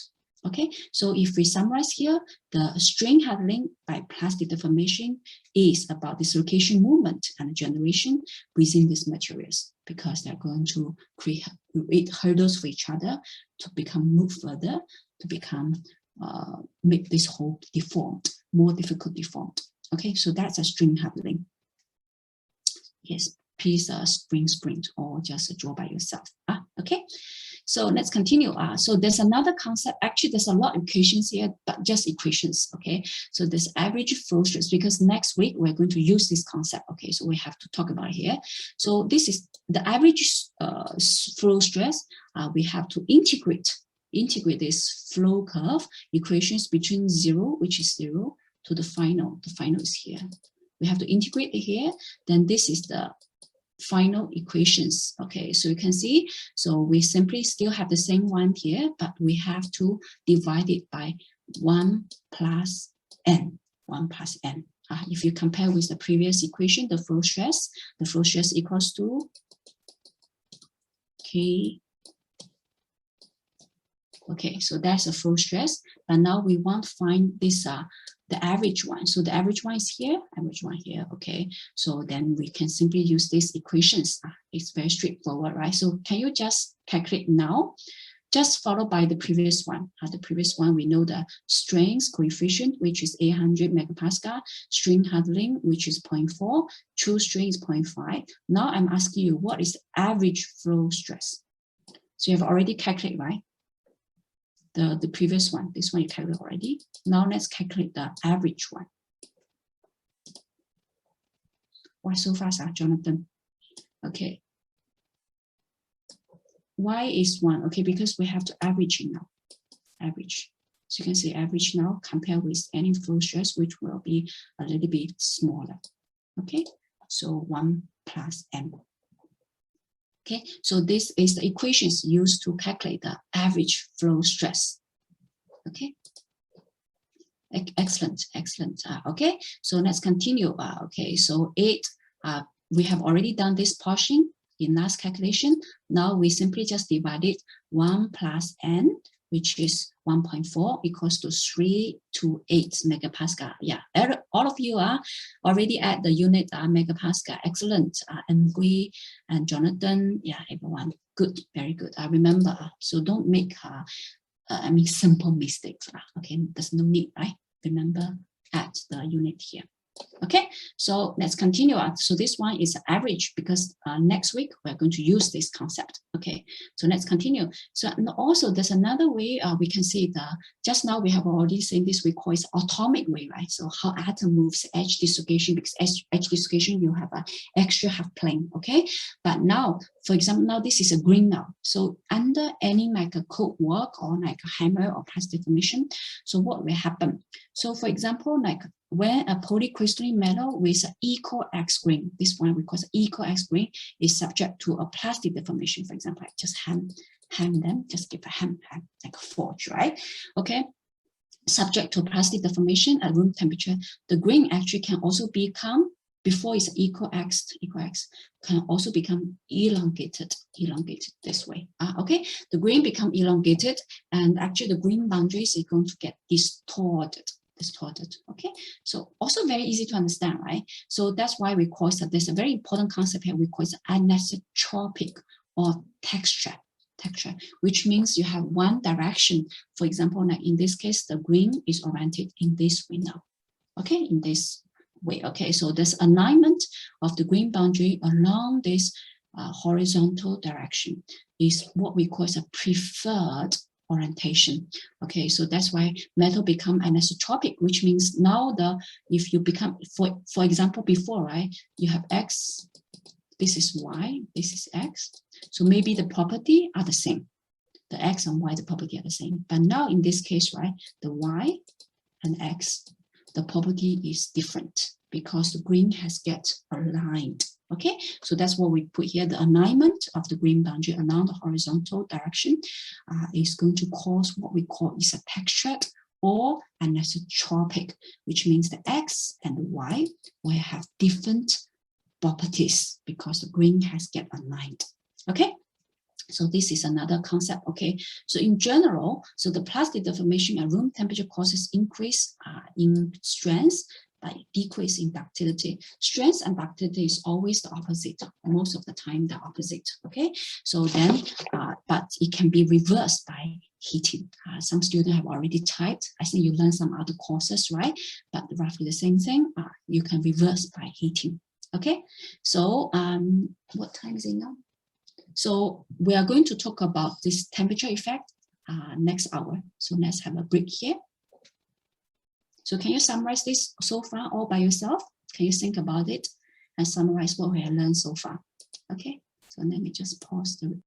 Okay, so if we summarize here, the string handling by plastic deformation is about dislocation movement and generation within these materials, because they're going to create hurdles for each other to become move further, to become make this whole deformed, more difficult deformed. Okay, so that's a string handling. Yes, please screen print or just draw by yourself. Okay, so let's continue. So there's another concept. Actually, there's a lot of equations here, but just equations. Okay, so this average flow stress, because next week we're going to use this concept. Okay, so we have to talk about here. So this is the average flow stress. We have to integrate this flow curve equations between 0, which is 0, to the final. The final is here. We have to integrate it here. Then this is the final equations. Okay, so you can see, so we simply still have the same one here, but we have to divide it by 1 plus n. If you compare with the previous equation, the flow stress equals to K. Okay, so that's the flow stress, but now we want to find this the average one. So the average one is here, average one here, okay? So then we can simply use these equations. It's very straightforward, right? So can you just calculate now? Just followed by the previous one. The previous one, we know the strength coefficient, which is 800 megapascal, string handling, which is 0.4, true strain is 0.5. Now I'm asking you, what is the average flow stress? So you have already calculated, right? The previous one, this one you calculated already. Now let's calculate the average one. Why so fast, Jonathan? Okay. Why is 1? Okay, because we have to average now. Average. So you can say average now compared with any flow stress, which will be a little bit smaller. Okay, so 1 plus m. Okay, so this is the equations used to calculate the average flow stress. Okay, excellent, excellent. Okay, so let's continue. Okay, so 8, we have already done this portion in last calculation. Now we simply just divided 1 plus n, which is 1.4 equals to 3 to 8 megapascal. Yeah, all of you are already at the unit megapascal. Excellent. And we and Jonathan, yeah, everyone, good, very good. I remember. So don't make, simple mistakes. Okay, there's no need, right? Remember at the unit here. Okay, so let's continue on. So this one is average because next week we're going to use this concept. Okay, so let's continue. So and also there's another way we can see the, just now we have already seen this, we call it atomic way, right? So how atom moves, edge dislocation, because edge dislocation you have an extra half plane. Okay, but now, for example, now this is a green now. So under any like a code work or like a hammer or plastic deformation, so what will happen? So for example, like when a polycrystalline metal with an equal X grain, this one we call equal X grain, is subject to a plastic deformation. For example, I just ham them, just give a ham like a forge, right? Okay, subject to plastic deformation at room temperature, the grain actually can also become, before it's equal X, can also become elongated this way. Okay, the grain become elongated, and actually the grain boundaries is going to get distorted. Okay, so also very easy to understand, right? So that's why we call it, there's a very important concept here, we call it anisotropic or texture, which means you have one direction. For example, like in this case, the grain is oriented in this way now. Okay, in this way. Okay, so there's alignment of the grain boundary along this horizontal direction is what we call a preferred orientation. Okay, so that's why metal become anisotropic, which means now if you become, for example, before, right, you have X, this is Y, this is X. So maybe the property are the same. The X and Y, the property are the same. But now in this case, right, the Y and X, the property is different because the grain has get aligned. Okay, so that's what we put here. The alignment of the grain boundary along the horizontal direction is going to cause what we call is a textured or anisotropic, which means the X and the Y will have different properties because the grain has get aligned. Okay, so this is another concept. Okay, so in general, so the plastic deformation at room temperature causes increase in strength, but decrease in ductility. Strength and ductility is always the opposite, most of the time the opposite. Okay, so then, but it can be reversed by heating. Some students have already typed. I think you learned some other courses, right? But roughly the same thing. You can reverse by heating. Okay, so what time is it now? So we are going to talk about this temperature effect next hour. So let's have a break here. So can you summarize this so far all by yourself? Can you think about it and summarize what we have learned so far? Okay, so let me just pause the.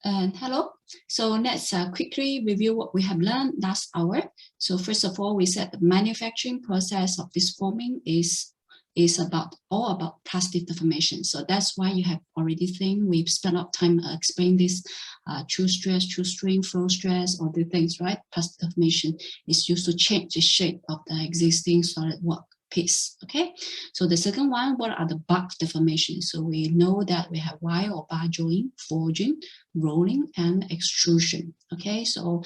And hello. So let's quickly review what we have learned last hour. So first of all, we said the manufacturing process of this forming is all about plastic deformation. So that's why you have already seen we've spent a lot of time explaining this true stress, true strain, flow stress, all the things, right? Plastic deformation is used to change the shape of the existing solid work piece. Okay, so the second one, what are the bulk deformations? So we know that we have wire or bar joint, forging, rolling, and extrusion. Okay, so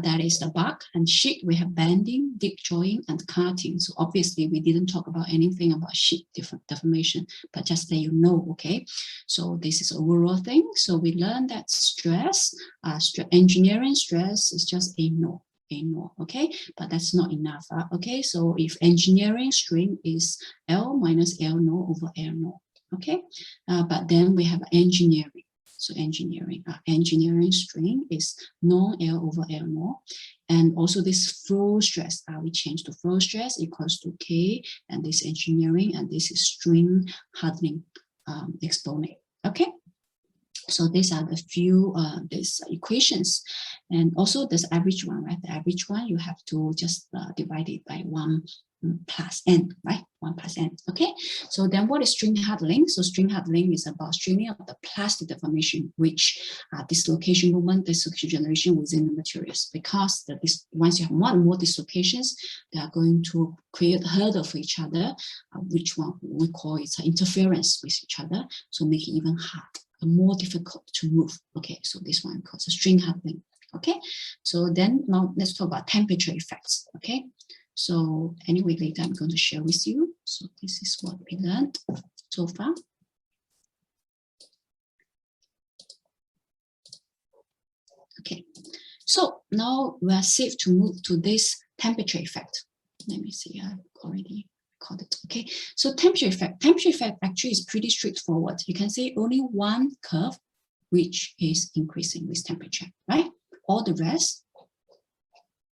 that is the bulk. And sheet, we have bending, deep joint, and cutting. So obviously we didn't talk about anything about sheet deformation, but just that you know. Okay, so this is overall thing. So we learned that stress, engineering stress is just a no. Okay, but that's not enough. Okay, so if engineering strain is L minus L no over L no. Okay, but then we have engineering. So engineering strain is non L over L no, and also this flow stress. We change to flow stress equals to K, and this engineering, and this is strain hardening exponent. Okay. So these are the few these equations, and also this average one, right? The average one you have to just divide it by 1 plus n, right? 1 plus n. Okay. So then, what is strain hardening? So strain hardening is about straining of the plastic deformation, which dislocation movement, dislocation generation within the materials. Because once you have more and more dislocations, they are going to create a hurdle for each other, which one we call it interference with each other, so make it even hard. More difficult to move. Okay, so this one called strain hardening. Okay, so then now let's talk about temperature effects. Okay, so anyway, later I'm going to share with you. So this is what we learned so far. Okay, so now we are safe to move to this temperature effect. Let me see, I've already recorded. Okay, so temperature effect actually is pretty straightforward. You can see only one curve which is increasing with temperature, right? All the rest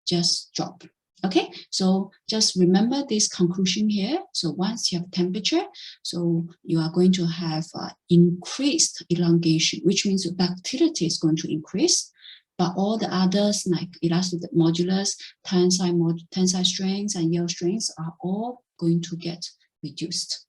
just drop. Okay, so just remember this conclusion here. So once you have temperature, so you are going to have increased elongation, which means your ductility is going to increase. But all the others like elastic modulus, tensile strengths, and yield strengths are all going to get reduced.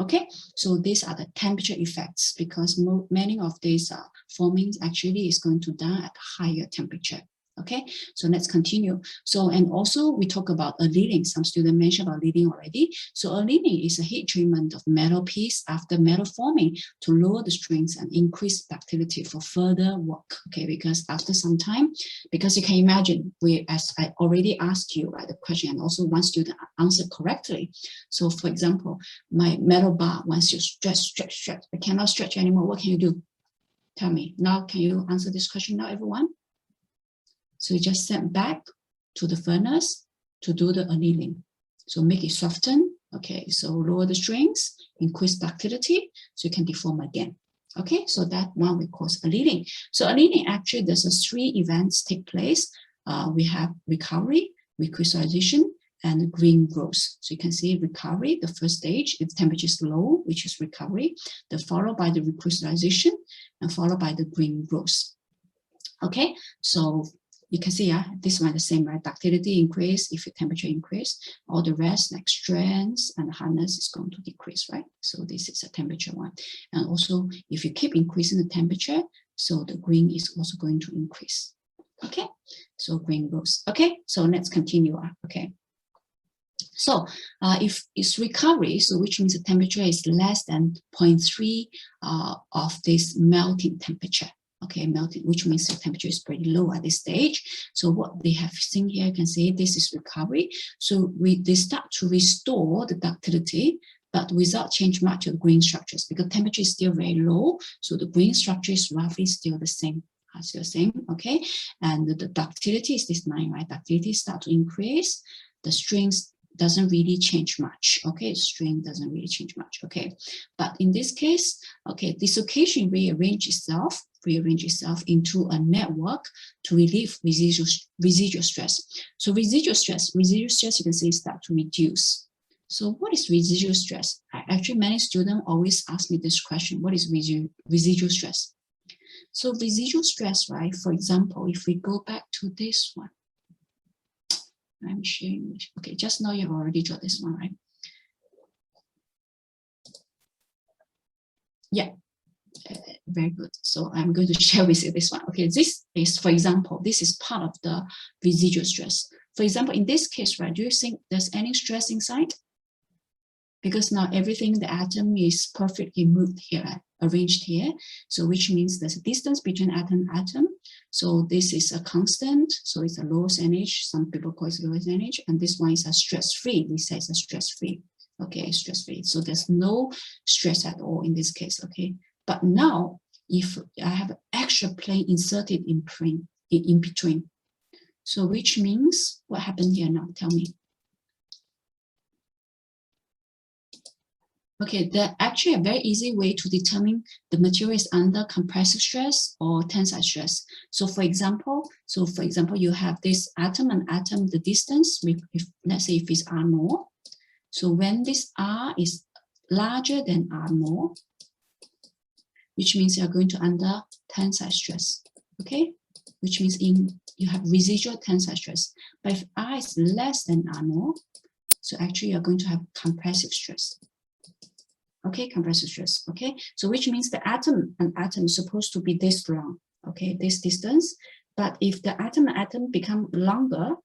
Okay, so these are the temperature effects because many of these formings actually is going to done at higher temperature. Okay, so let's continue. So, and also we talk about annealing. Some students mentioned about annealing already. So annealing is a heat treatment of metal piece after metal forming to lower the strength and increase ductility for further work. Okay, because after some time, because you can imagine, as I already asked you, right, the question, and also one student answered correctly. So for example, my metal bar, once you stretch, I cannot stretch anymore. What can you do? Tell me. Now, can you answer this question now, everyone? So you just send back to the furnace to do the annealing. So make it soften. Okay, so lower the strength, increase ductility, so you can deform again. Okay, so that one we call annealing. So annealing actually there's 3 events take place. We have recovery, recrystallization, and green growth. So you can see recovery, the first stage, if temperature is low, which is recovery, then followed by the recrystallization, and followed by the green growth. Okay, so you can see, this one the same, right? Ductility increase, if your temperature increase, all the rest like strength and hardness is going to decrease, right? So this is a temperature one. And also, if you keep increasing the temperature, so the green is also going to increase. Okay, so green growth. Okay, so let's continue. Okay. So if it's recovery, so which means the temperature is less than 0.3 of this melting temperature. Okay, melting, which means the temperature is pretty low at this stage. So what they have seen here, you can see this is recovery. So they start to restore the ductility, but without change much of the grain structures because temperature is still very low. So the grain structure is roughly still the same. Still the same, okay? And the ductility is this 9, right? Ductility start to increase. The strength doesn't really change much, okay? Strain doesn't really change much, okay? But in this case, okay, dislocation rearrange itself into a network to relieve residual stress. So residual stress, you can see start to reduce. So what is residual stress? Actually, many students always ask me this question, what is residual stress? So residual stress, right? For example, if we go back to this one, I'm sharing, okay, just now you've already drawn this one, right? Yeah, very good. So I'm going to share with you this one. Okay, this is, for example, this is part of the residual stress. For example, in this case, right, do you think there's any stress inside? because now everything, the atom is perfectly moved here, arranged here. So which means there's a distance between atom and atom. So this is a constant. So it's a lowest NH. Some people call it lowest NH. And this one is a stress-free. We say it's a stress-free. Okay, stress-free. So there's no stress at all in this case. Okay. But now, if I have an extra plane inserted in between, so which means what happened here now? Tell me. Okay, there's actually a very easy way to determine the material is under compressive stress or tensile stress. So for example, you have this atom and atom, the distance, if let's say if it's R naught. So when this R is larger than R naught, which means you're going to under tensile stress. Okay, which means you have residual tensile stress. But if R is less than R naught, so actually you're going to have compressive stress. Okay, compressive stress. Okay, so which means the atom and atom is supposed to be this long, okay, this distance. But if the atom and atom become longer,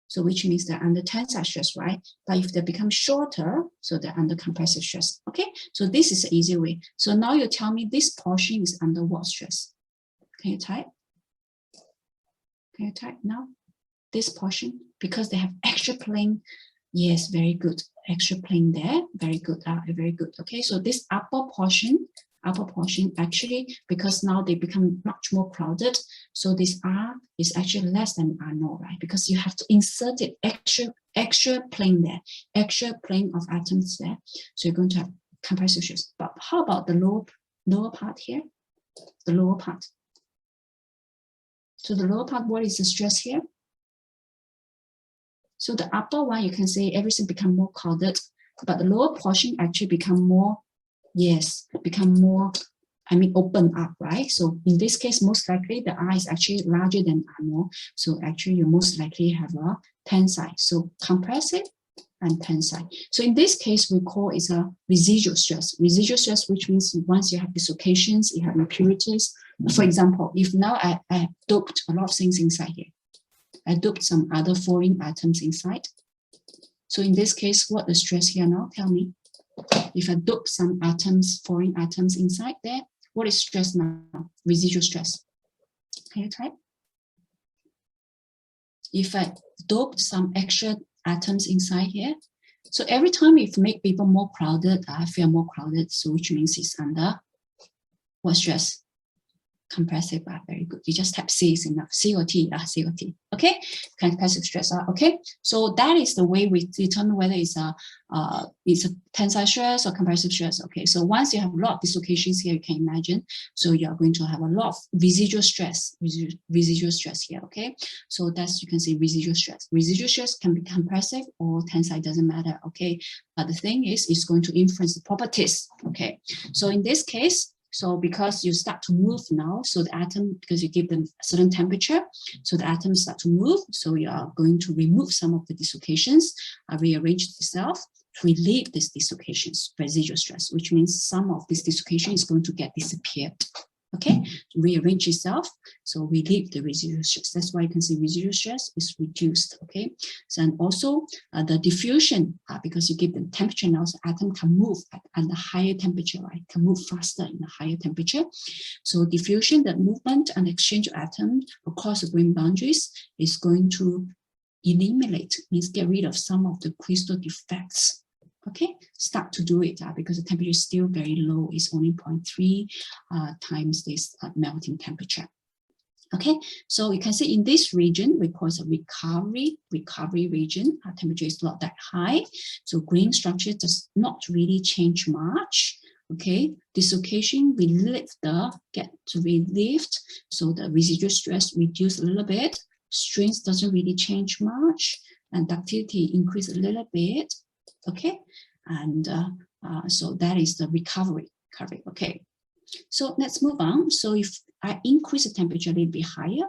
so which means they're under tensile stress, right? But if they become shorter, so they're under compressive stress. Okay, so this is an easy way. So now you tell me this portion is under what stress? Can you type? Can you type now? This portion, because they have extra plane. Yes, very good. Extra plane there, very good, very good. Okay, so this upper portion actually, because now they become much more crowded, so this R is actually less than R naught, right? Because you have to insert it extra plane there, extra plane of atoms there. So you're going to have compressive stress. But how about the lower part here? The lower part. So the lower part, what is the stress here? So the upper one, you can say everything become more crowded, but the lower portion actually become more, yes, become more, open up, right? So in this case, most likely the R is actually larger than R naught. So actually you most likely have a tensile. So compressive and tensile. So in this case, we call it a residual stress. Residual stress, which means once you have dislocations, you have impurities. For example, if now I doped a lot of things inside here, I doped some other foreign atoms inside. So in this case, what the stress here now? Tell me. If I dope some atoms, foreign atoms inside there, what is stress now? Residual stress. Can you type? If I doped some extra atoms inside here, so every time if make people more crowded, I feel more crowded. So which means it's under what stress? Compressive, very good. You just type C is enough. C or T, COT. Okay, compressive stress. Okay, so that is the way we determine whether it's a tensile stress or compressive stress. Okay, so once you have a lot of dislocations here, you can imagine. So you are going to have a lot of residual stress. Residual stress here. Okay, so that's, you can say residual stress. Residual stress can be compressive or tensile, doesn't matter. Okay, but the thing is, it's going to influence the properties. Okay, so in this case. So because you start to move now, so the atom, because you give them a certain temperature, so the atoms start to move. So you are going to remove some of the dislocations, rearrange itself to relieve these dislocations, residual stress, which means some of this dislocation is going to get disappeared. Okay, rearrange itself, so relieve the residual stress. That's why you can see residual stress is reduced. Okay, so and also the diffusion, because you give them temperature now, so atom can move at a higher temperature, right? Can move faster in a higher temperature. So diffusion, the movement and exchange of atoms across the grain boundaries, is going to eliminate, means get rid of some of the crystal defects. Okay, start to do it because the temperature is still very low. It's only 0.3 times this melting temperature. Okay, so you can see in this region, we call it a recovery region. Our temperature is not that high. So grain structure does not really change much. Okay, dislocation get relieved. So the residual stress reduced a little bit. Strength doesn't really change much. And ductility increase a little bit. Okay, and so that is the recovery. Okay, so let's move on. So if I increase the temperature a little bit higher,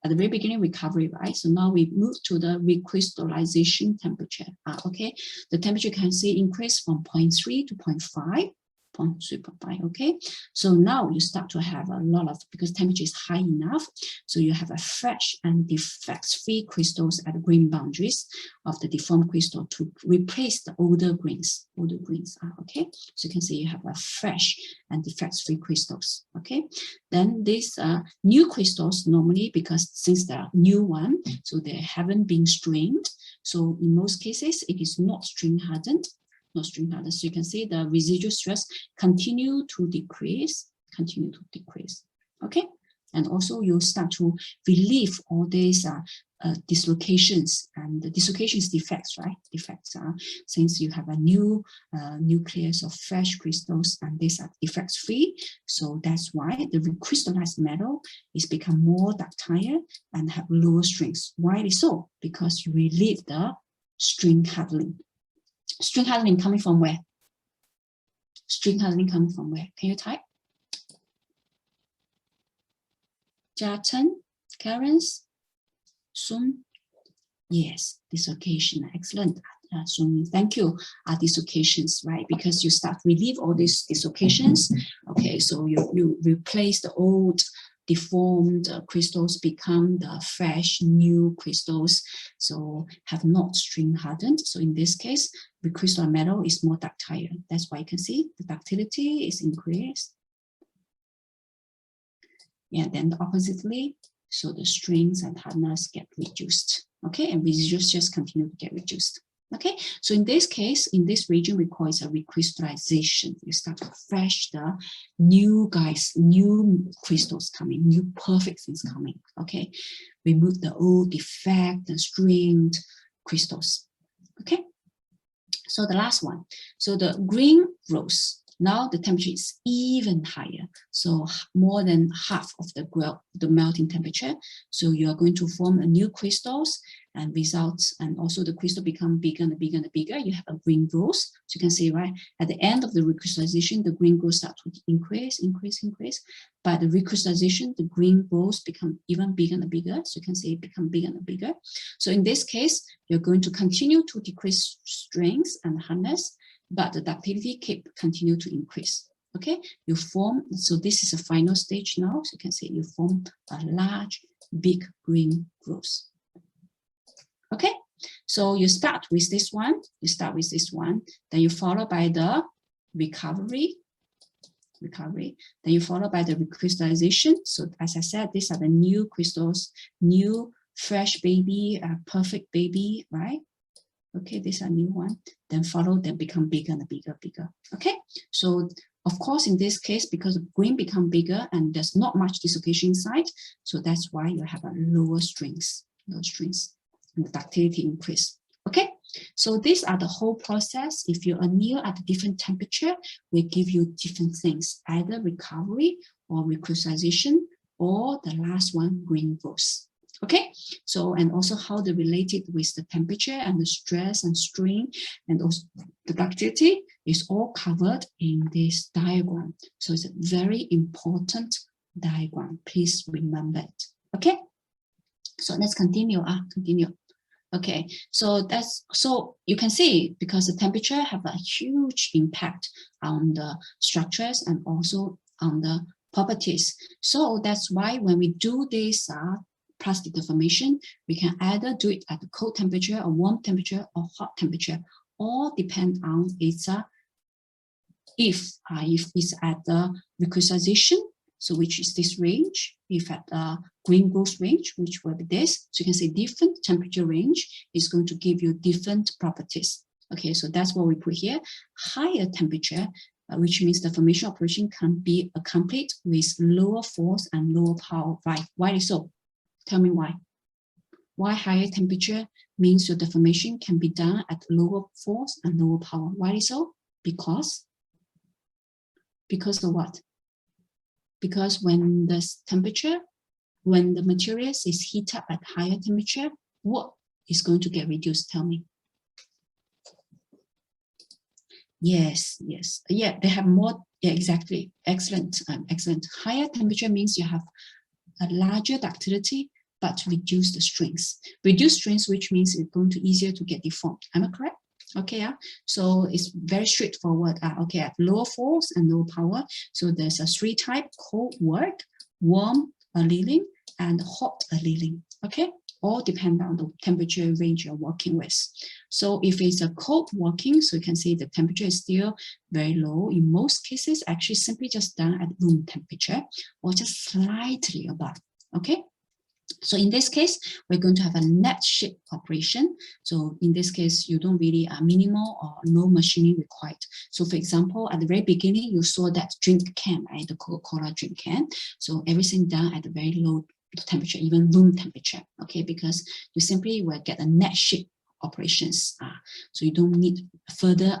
at the very beginning recovery, right? So now we move to the recrystallization temperature. Okay, the temperature you can see increase from 0.3 to 0.5. 0.3.5, okay? So now you start to have a lot of, because temperature is high enough, so you have a fresh and defects-free crystals at the green boundaries of the deformed crystal to replace the older grains, okay? So you can see you have a fresh and defects-free crystals, okay? Then these new crystals normally, because since they are new one, so they haven't been strained, so in most cases, it is not strain hardened, so you can see the residual stress continue to decrease, okay? And also you start to relieve all these dislocations, and the dislocations defects, right? Defects are since you have a new nucleus of fresh crystals, and these are defects free. So that's why the recrystallized metal is become more ductile and have lower strengths. Why is so? Because you relieve the strain hardening. Strain hardening coming from where? Strain hardening coming from where? Can you type? Jatin, Clarence, Sun. Yes, dislocation. Excellent. Sun, thank you. Dislocations, right? Because you start relieve all these dislocations. Okay, so you replace the old deformed crystals, become the fresh new crystals, so have not strain hardened. So in this case, the crystal metal is more ductile. That's why you can see the ductility is increased. Yeah, then oppositely, so the strings and hardness get reduced. Okay, and residuals just continue to get reduced. Okay, so in this case, in this region, we call it a recrystallization. You start to fresh the new guys, new crystals coming, new perfect things coming. Okay, remove the old defect and strained crystals. Okay, so the last one, so the green rose. Now the temperature is even higher, so more than half of the melting temperature. So you are going to form a new crystals and results, and also the crystal become bigger and bigger and bigger. You have a green rose. So you can see, right, at the end of the recrystallization, the green rose start to increase. By the recrystallization, the green rose become even bigger and bigger. So you can see it become bigger and bigger. So in this case, you're going to continue to decrease strength and hardness, but the ductility continue to increase. Okay, you form, so this is a final stage now. So you can see you form a large, big green rose. Okay, so you start with this one, then you follow by the recovery, then you follow by the recrystallization. So as I said, these are the new crystals, new fresh baby, perfect baby, right? Okay, these are new one, then follow, then become bigger and bigger. Okay, so of course in this case, because the green become bigger and there's not much dislocation inside, so that's why you have a lower strength, and the ductility increase. Okay, so these are the whole process. If you anneal at a different temperature, we give you different things, either recovery or recrystallization, or the last one, green rose. Okay, so and also how they related with the temperature and the stress and strain and also the ductility is all covered in this diagram. So it's a very important diagram. Please remember it. Okay, so let's continue. Okay, so you can see, because the temperature have a huge impact on the structures and also on the properties. So that's why when we do this plastic deformation, we can either do it at a cold temperature or warm temperature or hot temperature, all depend on its if it's at the recrystallization, so which is this range, if at the green rose range, which will be this. So you can see different temperature range is going to give you different properties. Okay, so that's what we put here. Higher temperature, which means the formation operation can be accomplished with lower force and lower power. Right? Why is so? Tell me why. Why higher temperature means your deformation can be done at lower force and lower power. Why is so? Because of what? Because when the temperature, when the materials is heated up at higher temperature, what is going to get reduced? Tell me. Yes. Yeah, they have more. Yeah, exactly. Excellent. Higher temperature means you have a larger ductility, but reduce the strength. Reduce strength, which means it's going to easier to get deformed. Am I correct? Okay, so it's very straightforward. Okay, at lower force and low power. So there's a 3 type: cold work, warm annealing, and hot annealing. Okay, all depend on the temperature range you're working with. So if it's a cold working, so you can see the temperature is still very low. In most cases, actually simply just done at room temperature or just slightly above. Okay. So in this case, we're going to have a net sheet operation. So in this case, you don't really minimal or no machining required. So for example, at the very beginning, you saw that drink can, right? The Coca-Cola drink can. So everything done at a very low temperature, even room temperature, okay? Because you simply will get a net sheet operations. So you don't need further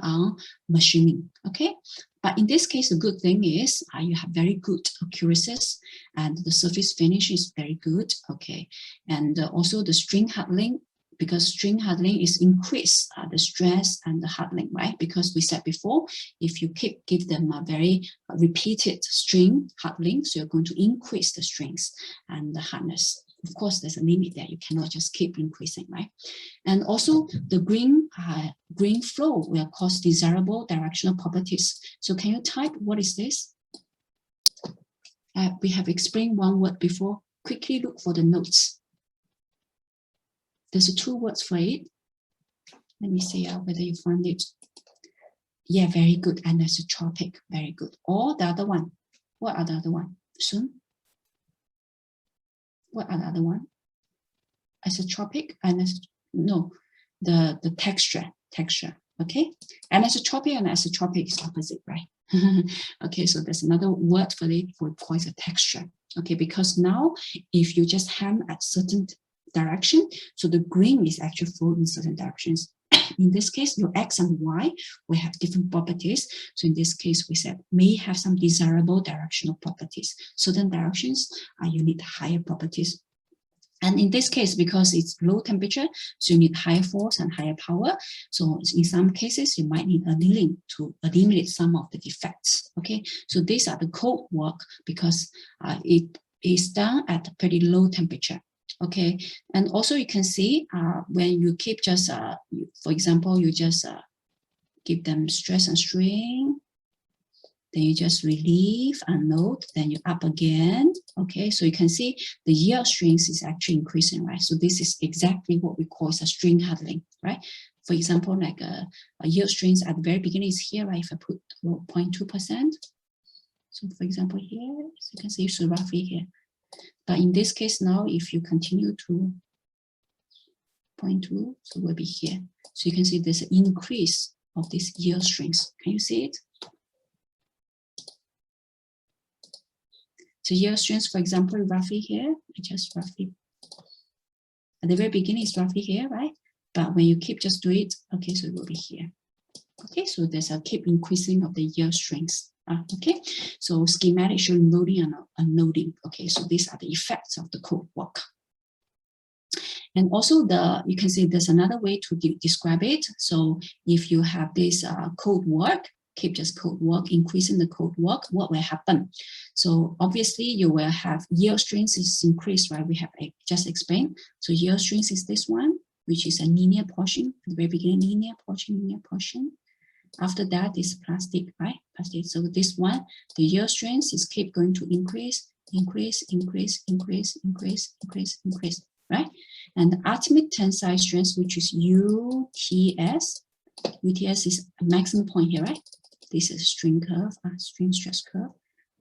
machining, okay? But in this case, the good thing is you have very good accuracies and the surface finish is very good, okay? And also the string handling, because string handling is increase the stress and the handling, right? Because we said before, if you give them a very repeated string handling, so you're going to increase the strings and the hardness. Of course, there's a limit there. You cannot just keep increasing, right? And also the green flow will cause desirable directional properties. So can you type what is this? We have explained one word before. Quickly look for the notes. There's 2 words for it. Let me see whether you find it. Yeah, very good. Anisotropic, very good. Or the other one. What are the other one? Soon. What are the other one? Isotropic, no, the texture, okay? Anisotropic and isotropic is opposite, right? Okay, so there's another word for it for called a texture, okay? Because now, if you just ham at certain direction, so the green is actually flow in certain directions. In this case, your X and Y will have different properties. So in this case, we said may have some desirable directional properties. Certain directions you need higher properties. And in this case, because it's low temperature, so you need higher force and higher power. So in some cases, you might need annealing to eliminate some of the defects. Okay, so these are the cold work because it is done at a pretty low temperature. Okay, and also you can see when you keep just, for example, you just give them stress and strain. Then you just relieve and note, then you up again. Okay, so you can see the yield strings is actually increasing, right? So this is exactly what we call a string handling, right? For example, like a yield strings at the very beginning is here, right? If I put 0.2%. So for example, here, so you can see it's roughly here. But in this case now, if you continue to 0.2, so it will be here. So you can see there's an increase of these yield strings. Can you see it? So yield strings, for example, roughly here, just roughly. At the very beginning, it's roughly here, right? But when you keep just do it, okay, so it will be here. Okay, so there's a keep increasing of the yield strings. Okay, so schematic showing loading and unloading. Okay, so these are the effects of the code work. And also you can see there's another way to describe it. So if you have this code work, keep just code work, increasing the code work, what will happen? So obviously you will have yield strings is increased, right? We have just explained. So yield strings is this one, which is a linear portion, at the very beginning, linear portion. After that is plastic, right? Plastic. So this one, the yield strings is keep going to increase, right? And the ultimate tensile strength, which is UTS. UTS is a maximum point here, right? This is string curve, string stress curve.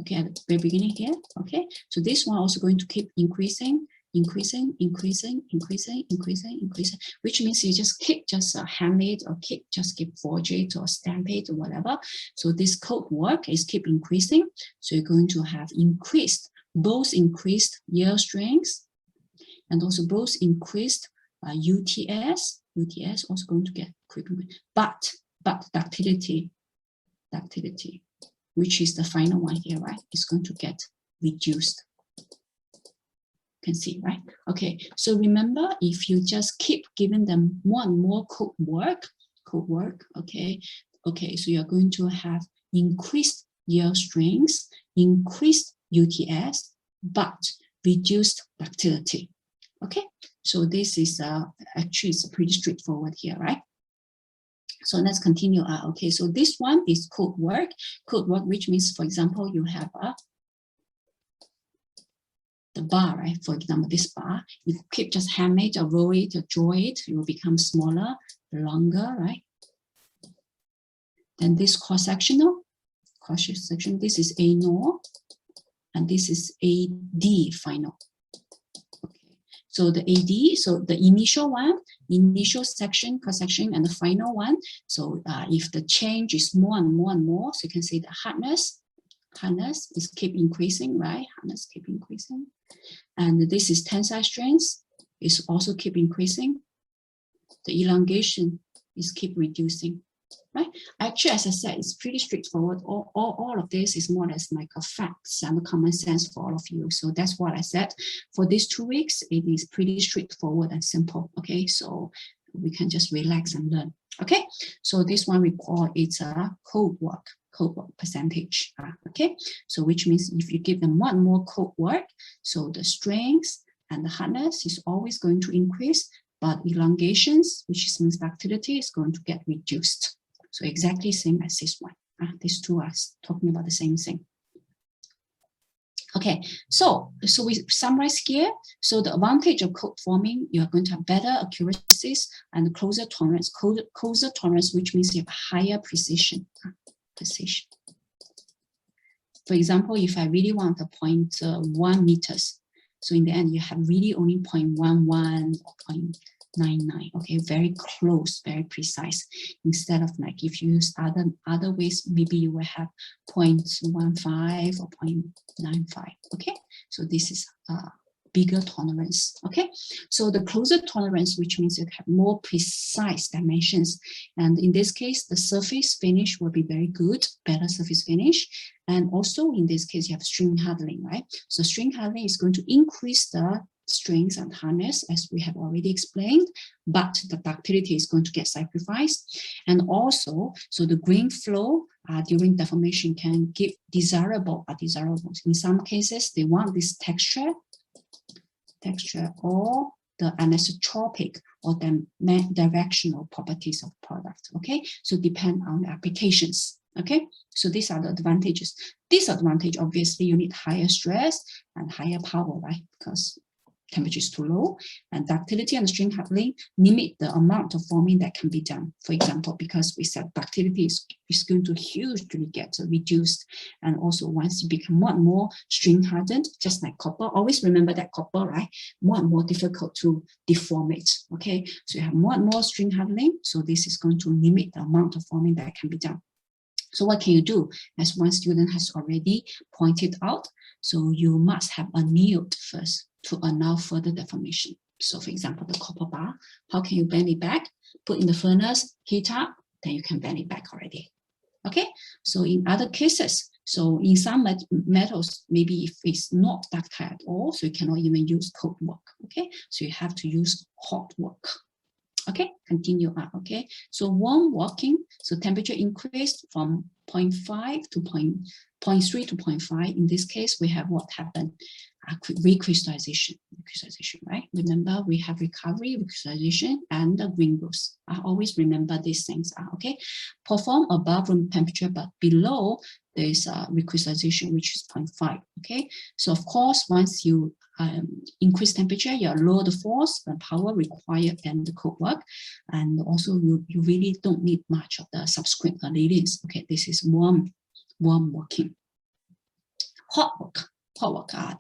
Okay, at the very beginning here. Okay, so this one also going to keep increasing, which means you just keep just ham it or keep just keep forge it or stamp it or whatever. So this code work is keep increasing. So you're going to have both increased yield strengths and also both increased UTS. UTS also going to get quick, but ductility, which is the final one here, right? Is going to get reduced. Can see, right? Okay, so remember, if you just keep giving them more and more code work, okay, so you're going to have increased yield strengths, increased UTS, but reduced ductility. Okay, so this is actually it's pretty straightforward here, right? So let's continue. Okay, so this one is code work. Code work, which means, for example, you have the bar, right? For example, this bar, you keep just hammer it or roll it or draw it, it will become smaller, longer, right? Then this cross-sectional, this is A null, and this is AD final. Okay. So the AD, so the initial one, initial section, cross-section, and the final one. So if the change is more and more and more, so you can say the hardness is keep increasing, right? Hardness keep increasing. And this is tensile strength is also keep increasing. The elongation is keep reducing, right? Actually, as I said, it's pretty straightforward. All of this is more or less like a facts and a common sense for all of you. So that's what I said. For these 2 weeks, it is pretty straightforward and simple, okay? So we can just relax and learn, okay? So this one we call it a code work percentage, okay? So which means if you give them more and more code work, so the strength and the hardness is always going to increase, but elongations, which means ductility, is going to get reduced. So exactly same as this one. These two are talking about the same thing. Okay, so we summarize here. So the advantage of code forming, you are going to have better accuracies and closer tolerance. Closer tolerance, which means you have higher precision. For example, if I really want a 0.1 meters, so in the end, you have really only 0.11 or 0.99. Okay, very close, very precise. Instead of like if you use other ways, maybe you will have 0.15 or 0.95. Okay, so this is bigger tolerance. Okay, so the closer tolerance, which means you have more precise dimensions, and in this case the surface finish will be very good, better surface finish. And also in this case you have string hardening, right? So string hardening is going to increase the strength and hardness, as we have already explained, but the ductility is going to get sacrificed. And also, so the grain flow during deformation can give desirable or desirables. In some cases, they want this texture or the anisotropic or the directional properties of product. Okay, so depend on the applications. Okay, so these are the advantages. Disadvantage, obviously, you need higher stress and higher power, right? Because temperature is too low, and ductility and string hardening limit the amount of forming that can be done. For example, because we said ductility is going to hugely get reduced, and also once you become more and more string hardened, just like copper, always remember that copper, right? More and more difficult to deform it. Okay, so you have more and more string hardening, so this is going to limit the amount of forming that can be done. So what can you do? As one student has already pointed out, so you must have annealed first to allow further deformation. So for example, the copper bar, how can you bend it back? Put in the furnace, heat up, then you can bend it back already. Okay, so in other cases, so in some metals, maybe if it's not ductile at all, so you cannot even use cold work. Okay, so you have to use hot work. Okay, continue up. Okay, so warm working, so temperature increased from 0.5 to 0.3 to 0.5. In this case, we have what happened? Recrystallization, right? Remember, we have recovery, recrystallization, and the green growth. I always remember these things. Okay, perform above room temperature, but below there is recrystallization, which is 0.5. Okay, so of course, once you increase temperature, you lower the force and power required and the cold work, and also you really don't need much of the subsequent annealings. Okay, this is warm working. Hot work,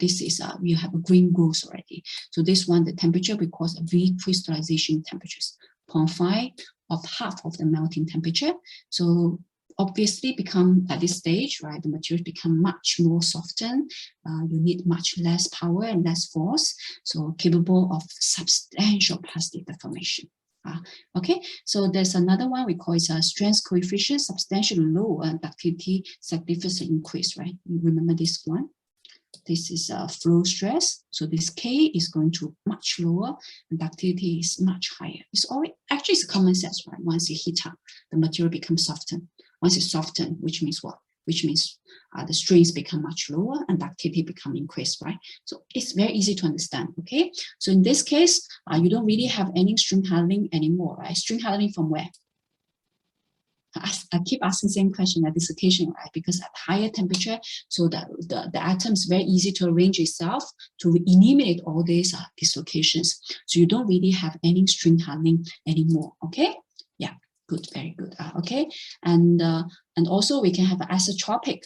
this is you have a green growth already. So this one, the temperature, because of recrystallization temperatures, 0.5 of half of the melting temperature. So obviously become at this stage, right, the materials become much more softened. You need much less power and less force, so capable of substantial plastic deformation. Okay, so there's another one we call it a strength coefficient, substantially lower, and ductility significantly increase, right? You remember this one? This is a flow stress, so this K is going to much lower, and ductility is much higher. It's always actually it's common sense, right? Once you heat up, the material becomes softened. Once it's softened, which means what? Which means the strength become much lower and ductility become increased, right? So it's very easy to understand. Okay, so in this case, you don't really have any string hardening anymore, right? String hardening from where? I keep asking the same question at dislocation, right? Because at higher temperature, so that the atom is very easy to arrange itself to eliminate all these dislocations. So you don't really have any string hardening anymore. Okay, yeah, good, very good. Okay, and also we can have isotropic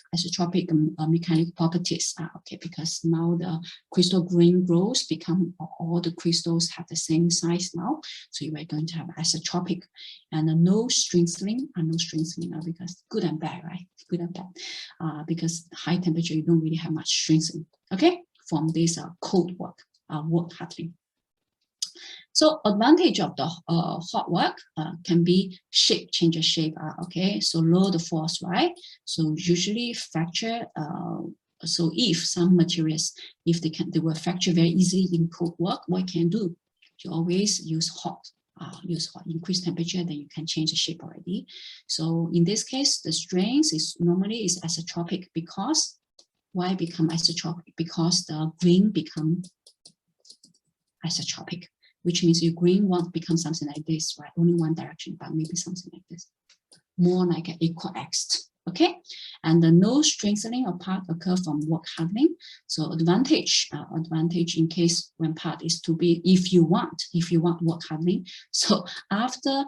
mechanical properties. Okay, because now the crystal grain grows, become all the crystals have the same size now. So you are going to have isotropic, and no strengthening, because good and bad, right? Good and bad, because high temperature you don't really have much strengthening. Okay, from this cold work hardening. So advantage of the hot work can be change of shape. Okay, so lower the force, right? So usually fracture. So if some materials, if they will fracture very easily in cold work, what can you do? You always use hot. Increase temperature, then you can change the shape already. So in this case, the strength is normally isotropic because why become isotropic? Because the grain become isotropic, which means your grain won't become something like this, right? Only one direction, but maybe something like this, more like an equiaxed. Okay, and the no strengthening of part occur from work hardening. So advantage in case when part is to be, if you want work hardening. So after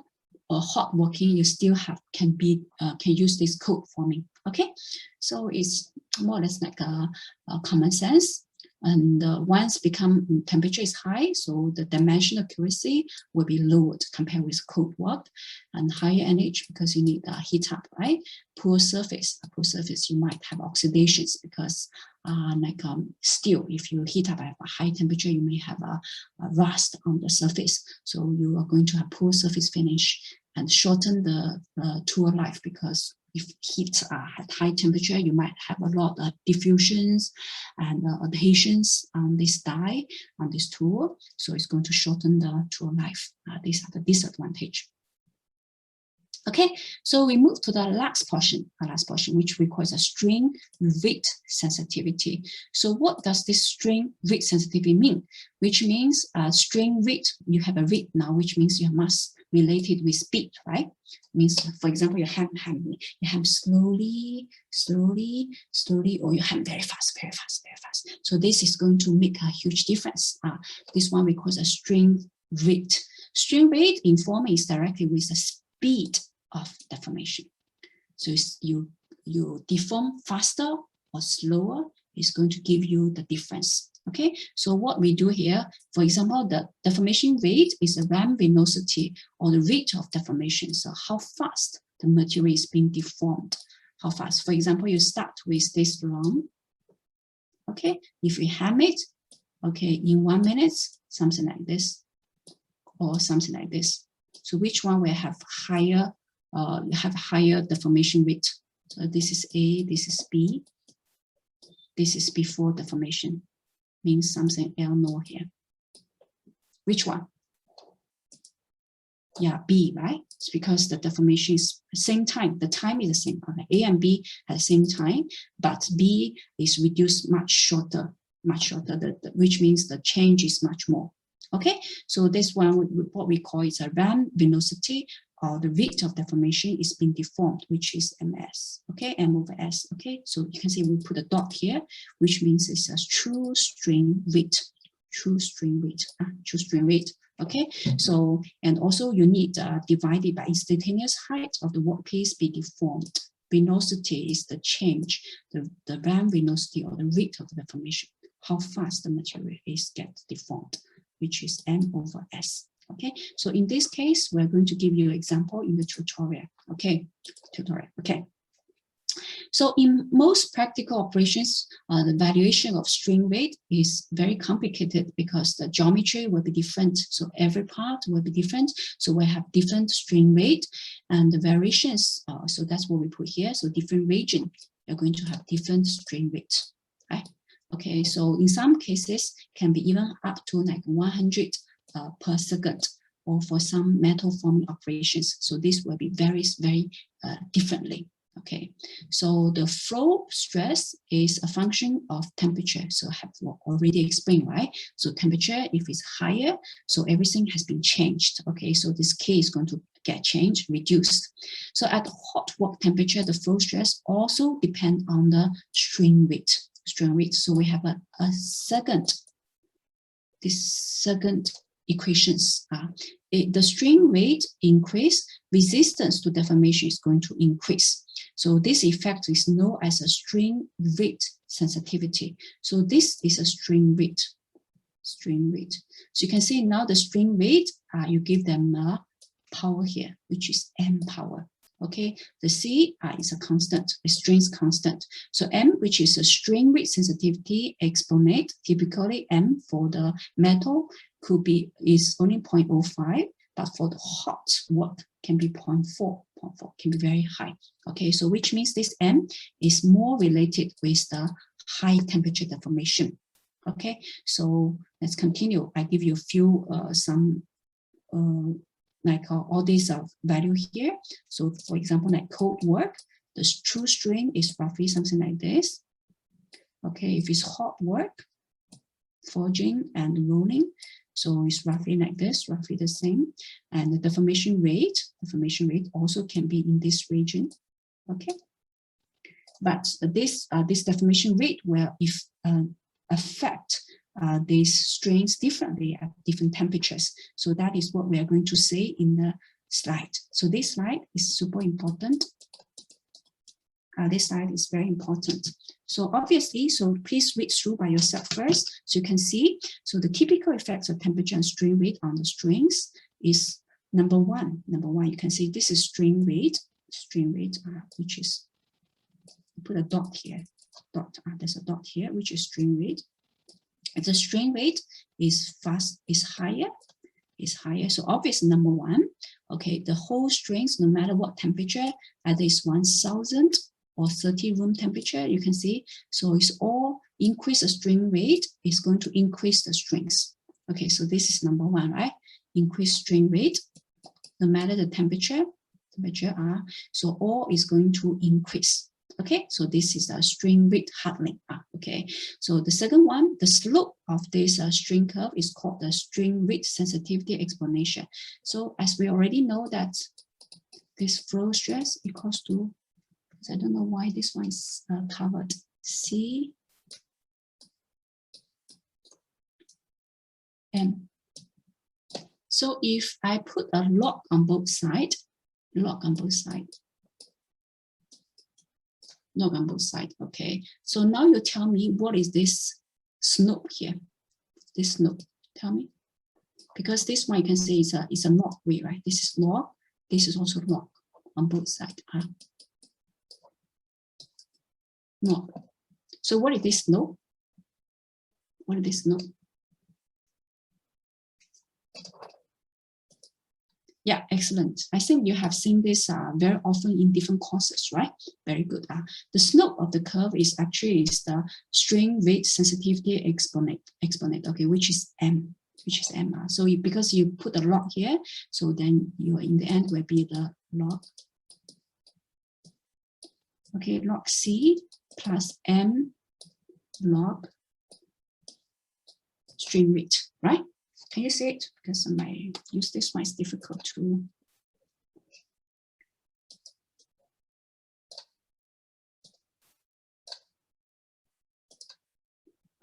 hot working, you still can use this cold forming. Okay, so it's more or less like a common sense. And once temperature is high, so the dimensional accuracy will be lowered compared with cold work, and higher NH because you need heat up, right? Poor surface, you might have oxidations because steel, if you heat up at a high temperature, you may have a rust on the surface. So you are going to have poor surface finish and shorten the tool life because if heat at high temperature, you might have a lot of diffusions and adhesions on this die, on this tool. So it's going to shorten the tool life. These are the disadvantage. Okay, so we move to the last portion, which requires a strain rate sensitivity. So what does this strain rate sensitivity mean? Which means strain rate, you have a rate now, which means you must relate it with speed, right? Means, for example, you ham slowly, or you ham very fast. So this is going to make a huge difference. This one requires a strain rate. Strain rate in forming is directly with the speed of deformation. So you deform faster or slower is going to give you the difference. Okay, so what we do here, for example, the deformation rate is the ram velocity or the rate of deformation. So how fast the material is being deformed, how fast. For example, you start with this ram. Okay, if we ham it, okay, in 1 minute, something like this, or something like this. So which one will have higher deformation rate? So this is A, this is B. This is before deformation. Means something L no here. Which one? Yeah, B, right? It's because the deformation is the same time. The time is the same. Okay. A and B at the same time, but B is reduced much shorter, which means the change is much more. Okay, so this one, what we call is a ram velocity, or the rate of deformation is being deformed, which is MS. Okay, M over S. Okay, so you can see we put a dot here, which means it's a true strain rate. True strain rate. Okay, so and also you need divided by instantaneous height of the workpiece be deformed. Velocity is the change, the ram velocity or the rate of the deformation, how fast the material is get deformed, which is M over S. Okay, so in this case, we're going to give you an example in the tutorial. Okay, Okay. So in most practical operations, the valuation of strain rate is very complicated because the geometry will be different. So every part will be different. So we have different strain rate and the variations. So that's what we put here. So different region, you're going to have different strain rate. Right? Okay, so in some cases can be even up to like 100 per second, or for some metal forming operations. So this will be very differently. Okay, so the flow stress is a function of temperature. So I have already explained, right? So temperature, if it's higher, so everything has been changed. Okay, so this K is going to get changed, reduced. So at hot work temperature, the flow stress also depends on the strain rate. So we have this second equations. The strain rate increase, resistance to deformation is going to increase. So this effect is known as a strain rate sensitivity. So this is a strain rate. So you can see now the strain rate, you give them a power here, which is M power. Okay, the C is a constant, a strain constant. So M, which is a strain rate sensitivity exponent, typically M for the metal is only 0.05, but for the hot work can be 0.4, can be very high. Okay, so which means this M is more related with the high temperature deformation. Okay, so let's continue. I give you a few like all these value here. So for example, like cold work, the true strain is roughly something like this. Okay, if it's hot work, forging and rolling, so it's roughly like this, roughly the same. And the deformation rate also can be in this region. Okay, but this deformation rate will affect these strains differently at different temperatures. So that is what we are going to say in the slide. So this slide is super important. This slide is very important. So obviously, so please read through by yourself first, so you can see. So the typical effects of temperature and strain rate on the strains is number one. You can see this is strain rate, which is, put a dot here. There's a dot here, which is strain rate. If the strain rate is higher. So obviously, number one, okay, the whole strains, no matter what temperature, either it's 1000 or 30 room temperature, you can see. So it's all increase the strain rate is going to increase the strains. Okay, so this is number one, right? Increase strain rate, no matter the temperature, so all is going to increase. Okay, so this is a strain rate hardening. Okay, so the second one, the slope of this strain curve is called the strain rate sensitivity exponential. So as we already know that this flow stress equals to, I don't know why this one is covered, C M. So if I put a log on both sides, okay. So now you tell me what is this slope here? This slope, tell me. Because this one you can say is a log way, right? This is log, this is also log on both sides. Log. So what is this slope? Yeah, excellent. I think you have seen this very often in different courses, right? Very good. The slope of the curve is actually the strain rate sensitivity exponent, okay, which is M. So because you put a log here, so then you in the end will be the log. Okay, log C plus M log strain rate, right? Can you see it? Because I might use this one, it's difficult to.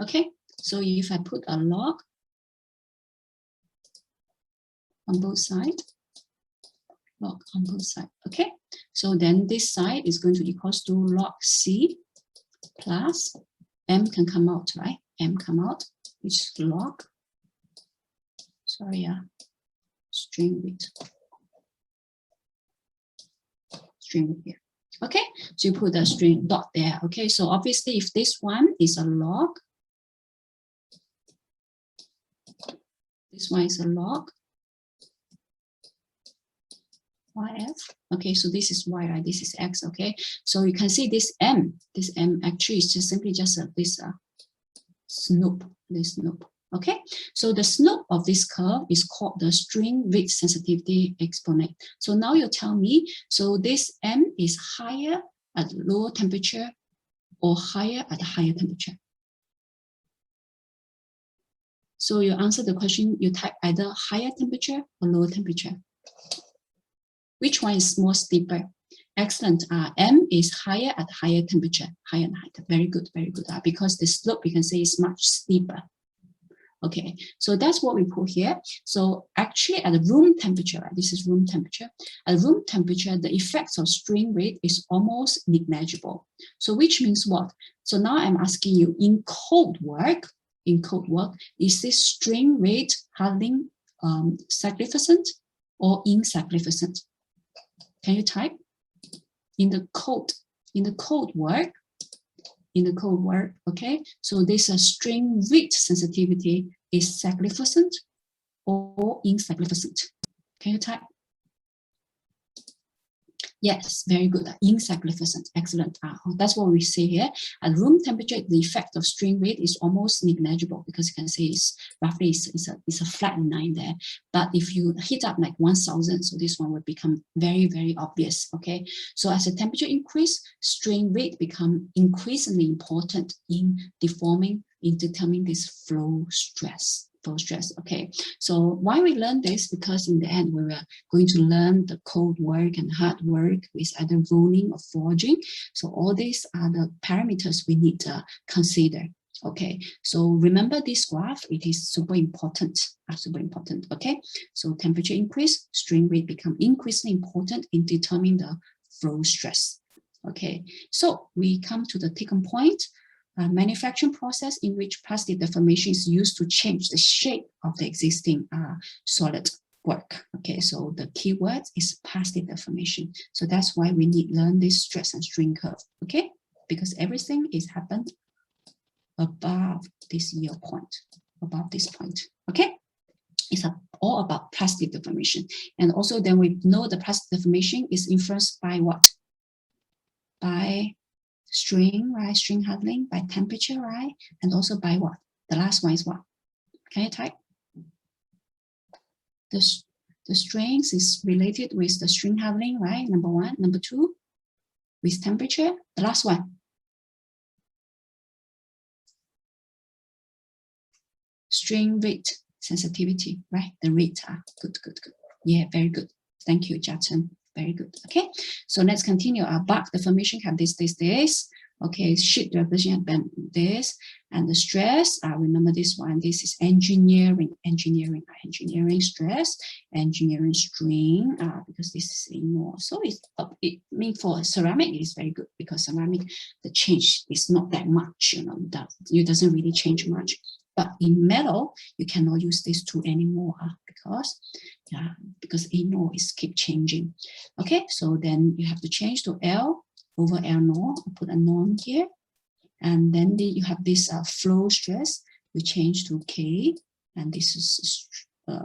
Okay, so if I put a log on both sides, okay, so then this side is going to equals to log C plus M can come out, right? M come out, which is log. Sorry, strain rate here. Okay, so you put the strain dot there. Okay, so obviously if this one is a log, this one is a log, YF. Okay, so this is Y, right? This is X. Okay, so you can see this M actually is just simply just this slope. Okay, so the slope of this curve is called the strain rate sensitivity exponent. So now you tell me, so this M is higher at lower temperature or higher at a higher temperature? So you answer the question, you type either higher temperature or lower temperature. Which one is more steeper? Excellent. M is higher at higher temperature, higher and higher. Very good, very good. Because the slope, we can say, is much steeper. Okay, so that's what we put here. So actually at the room temperature, right, this is room temperature. At room temperature, the effects of strain rate is almost negligible. So which means what? So now I'm asking you, in cold work, is this strain rate hardening significant or insignificant? Can you type? In the cold work, okay? So this strain rate sensitivity is significant or insignificant. Can you type? Yes, very good. Insignificant, excellent. That's what we say here. At room temperature, the effect of strain rate is almost negligible because you can say it's roughly it's a flat line there. But if you heat up like 1000, so this one will become very, very obvious. Okay. So as the temperature increase, strain rate become increasingly important in determining this flow stress. Okay, so why we learn this? Because in the end we were going to learn the cold work and hard work with either rolling or forging. So all these are the parameters we need to consider. Okay, so remember this graph, it is super important, okay? So temperature increase, strain rate become increasingly important in determining the flow stress. Okay, so we come to the takeoff point. Manufacturing process in which plastic deformation is used to change the shape of the existing solid work. Okay, so the key word is plastic deformation. So that's why we need learn this stress and strain curve. Okay, because everything is happened above this yield point, above this point. Okay, it's all about plastic deformation. And also then we know the plastic deformation is influenced by what? By strain, right? Strain handling, by temperature, right? And also by what? The last one is what? Can you type? The strains is related with the strain handling, right? Number one. Number two, with temperature. The last one. Strain rate sensitivity, right? The rate. Good. Yeah, very good. Thank you, Jatin. Very good. Okay, so let's continue. Our bark deformation have this. Okay, sheet deformation have this, and the stress. Remember this one. This is engineering stress, engineering strain. Because this is more. So it means for ceramic it is very good because ceramic the change is not that much. You know, it doesn't really change much. But in metal, you cannot use this tool anymore because A naught is keep changing. Okay, so then you have to change to L over L naught. Put a non here, and then you have this flow stress. We change to K, and this is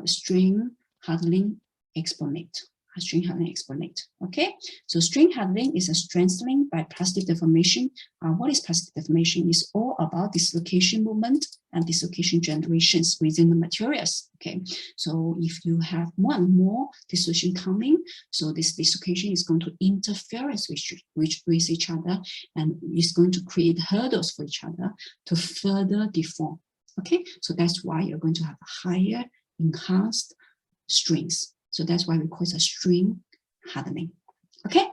strain handling exponent. Okay, so strain handling is a strengthening by plastic deformation. What is plastic deformation? It's all about dislocation movement and dislocation generations within the materials. Okay, so if you have more and more dislocation coming, so this dislocation is going to interfere with each other, and is going to create hurdles for each other to further deform. Okay, so that's why you're going to have higher enhanced strains. So that's why we call it a strain hardening. Okay,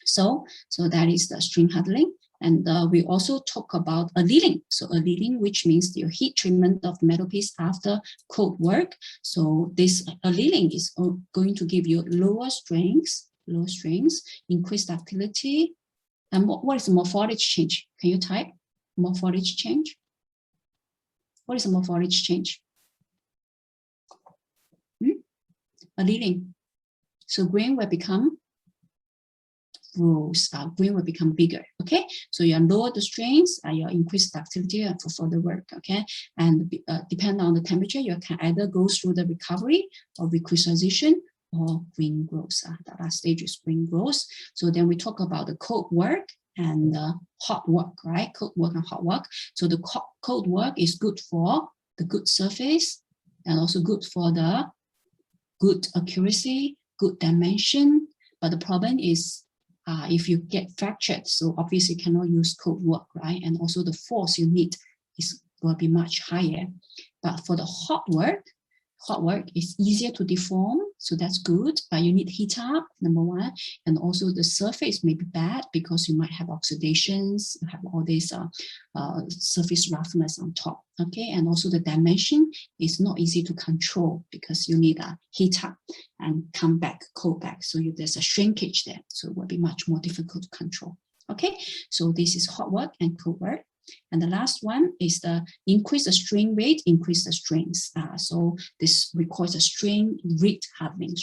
so that is the strain hardening. And we also talk about annealing. So annealing, which means your heat treatment of metal piece after cold work. So this annealing is going to give you lower strains, increased ductility. And what is the morphology change? Can you type morphology change? What is the morphology change? Annealing. So grain will become gross, grain will become bigger. Okay, so you lower the strains, you increase ductility for further work. Okay, and depending on the temperature, you can either go through the recovery or recrystallization or grain growth. The last stage is grain growth. So then we talk about the cold work and hot work, right? Cold work and hot work. So the cold work is good for the good surface and also good for the good accuracy, good dimension, but the problem is if you get fractured, so obviously you cannot use cold work, right? And also the force you need will be much higher. But for the hot work is easier to deform, so that's good, but you need heat up, number one, and also the surface may be bad because you might have oxidations, you have all this surface roughness on top, okay? And also the dimension is not easy to control because you need a heat up and come back, cold back, so there's a shrinkage there, so it will be much more difficult to control, okay? So this is hot work and cold work. And the last one is the increase the strain rate, increase the strains. So this requires a strain rate hardening,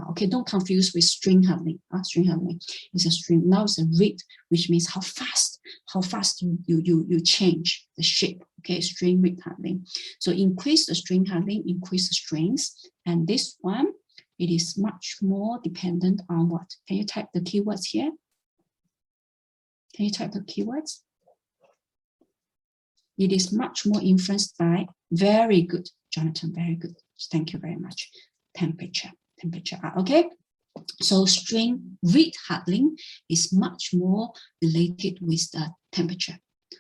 okay, don't confuse with strain hardening. Strain hardening is a strain. Now it's a rate, which means how fast you change the shape. Okay, strain rate hardening. So increase the strain hardening, increase the strains. And this one, it is much more dependent on what? Can you type the keywords here? Can you type the keywords? It is much more influenced by, very good, Jonathan, very good. Thank you very much. Temperature, okay? So strain rate hardening is much more related with the temperature.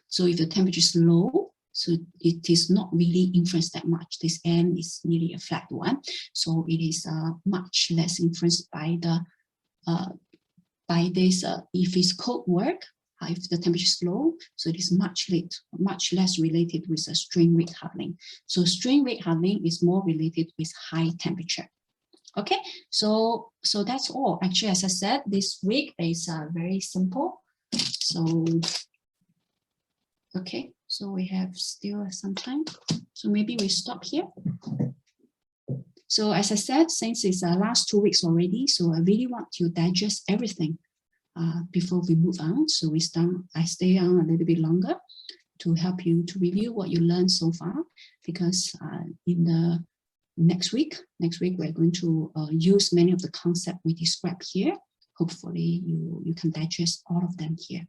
So if the temperature is low, so it is not really influenced that much. This M is really a flat one. So it is much less influenced by the, if it's cold work, if the temperature is low, so it is much less related with the strain rate hardening. So strain rate hardening is more related with high temperature. Okay, so that's all. Actually, as I said, this week is very simple. So okay, so we have still some time. So maybe we stop here. So as I said, since it's the last 2 weeks already, so I really want to digest everything before we move on. So I stay on a little bit longer to help you to review what you learned so far, because in the next week we're going to use many of the concepts we described here. Hopefully you can digest all of them here.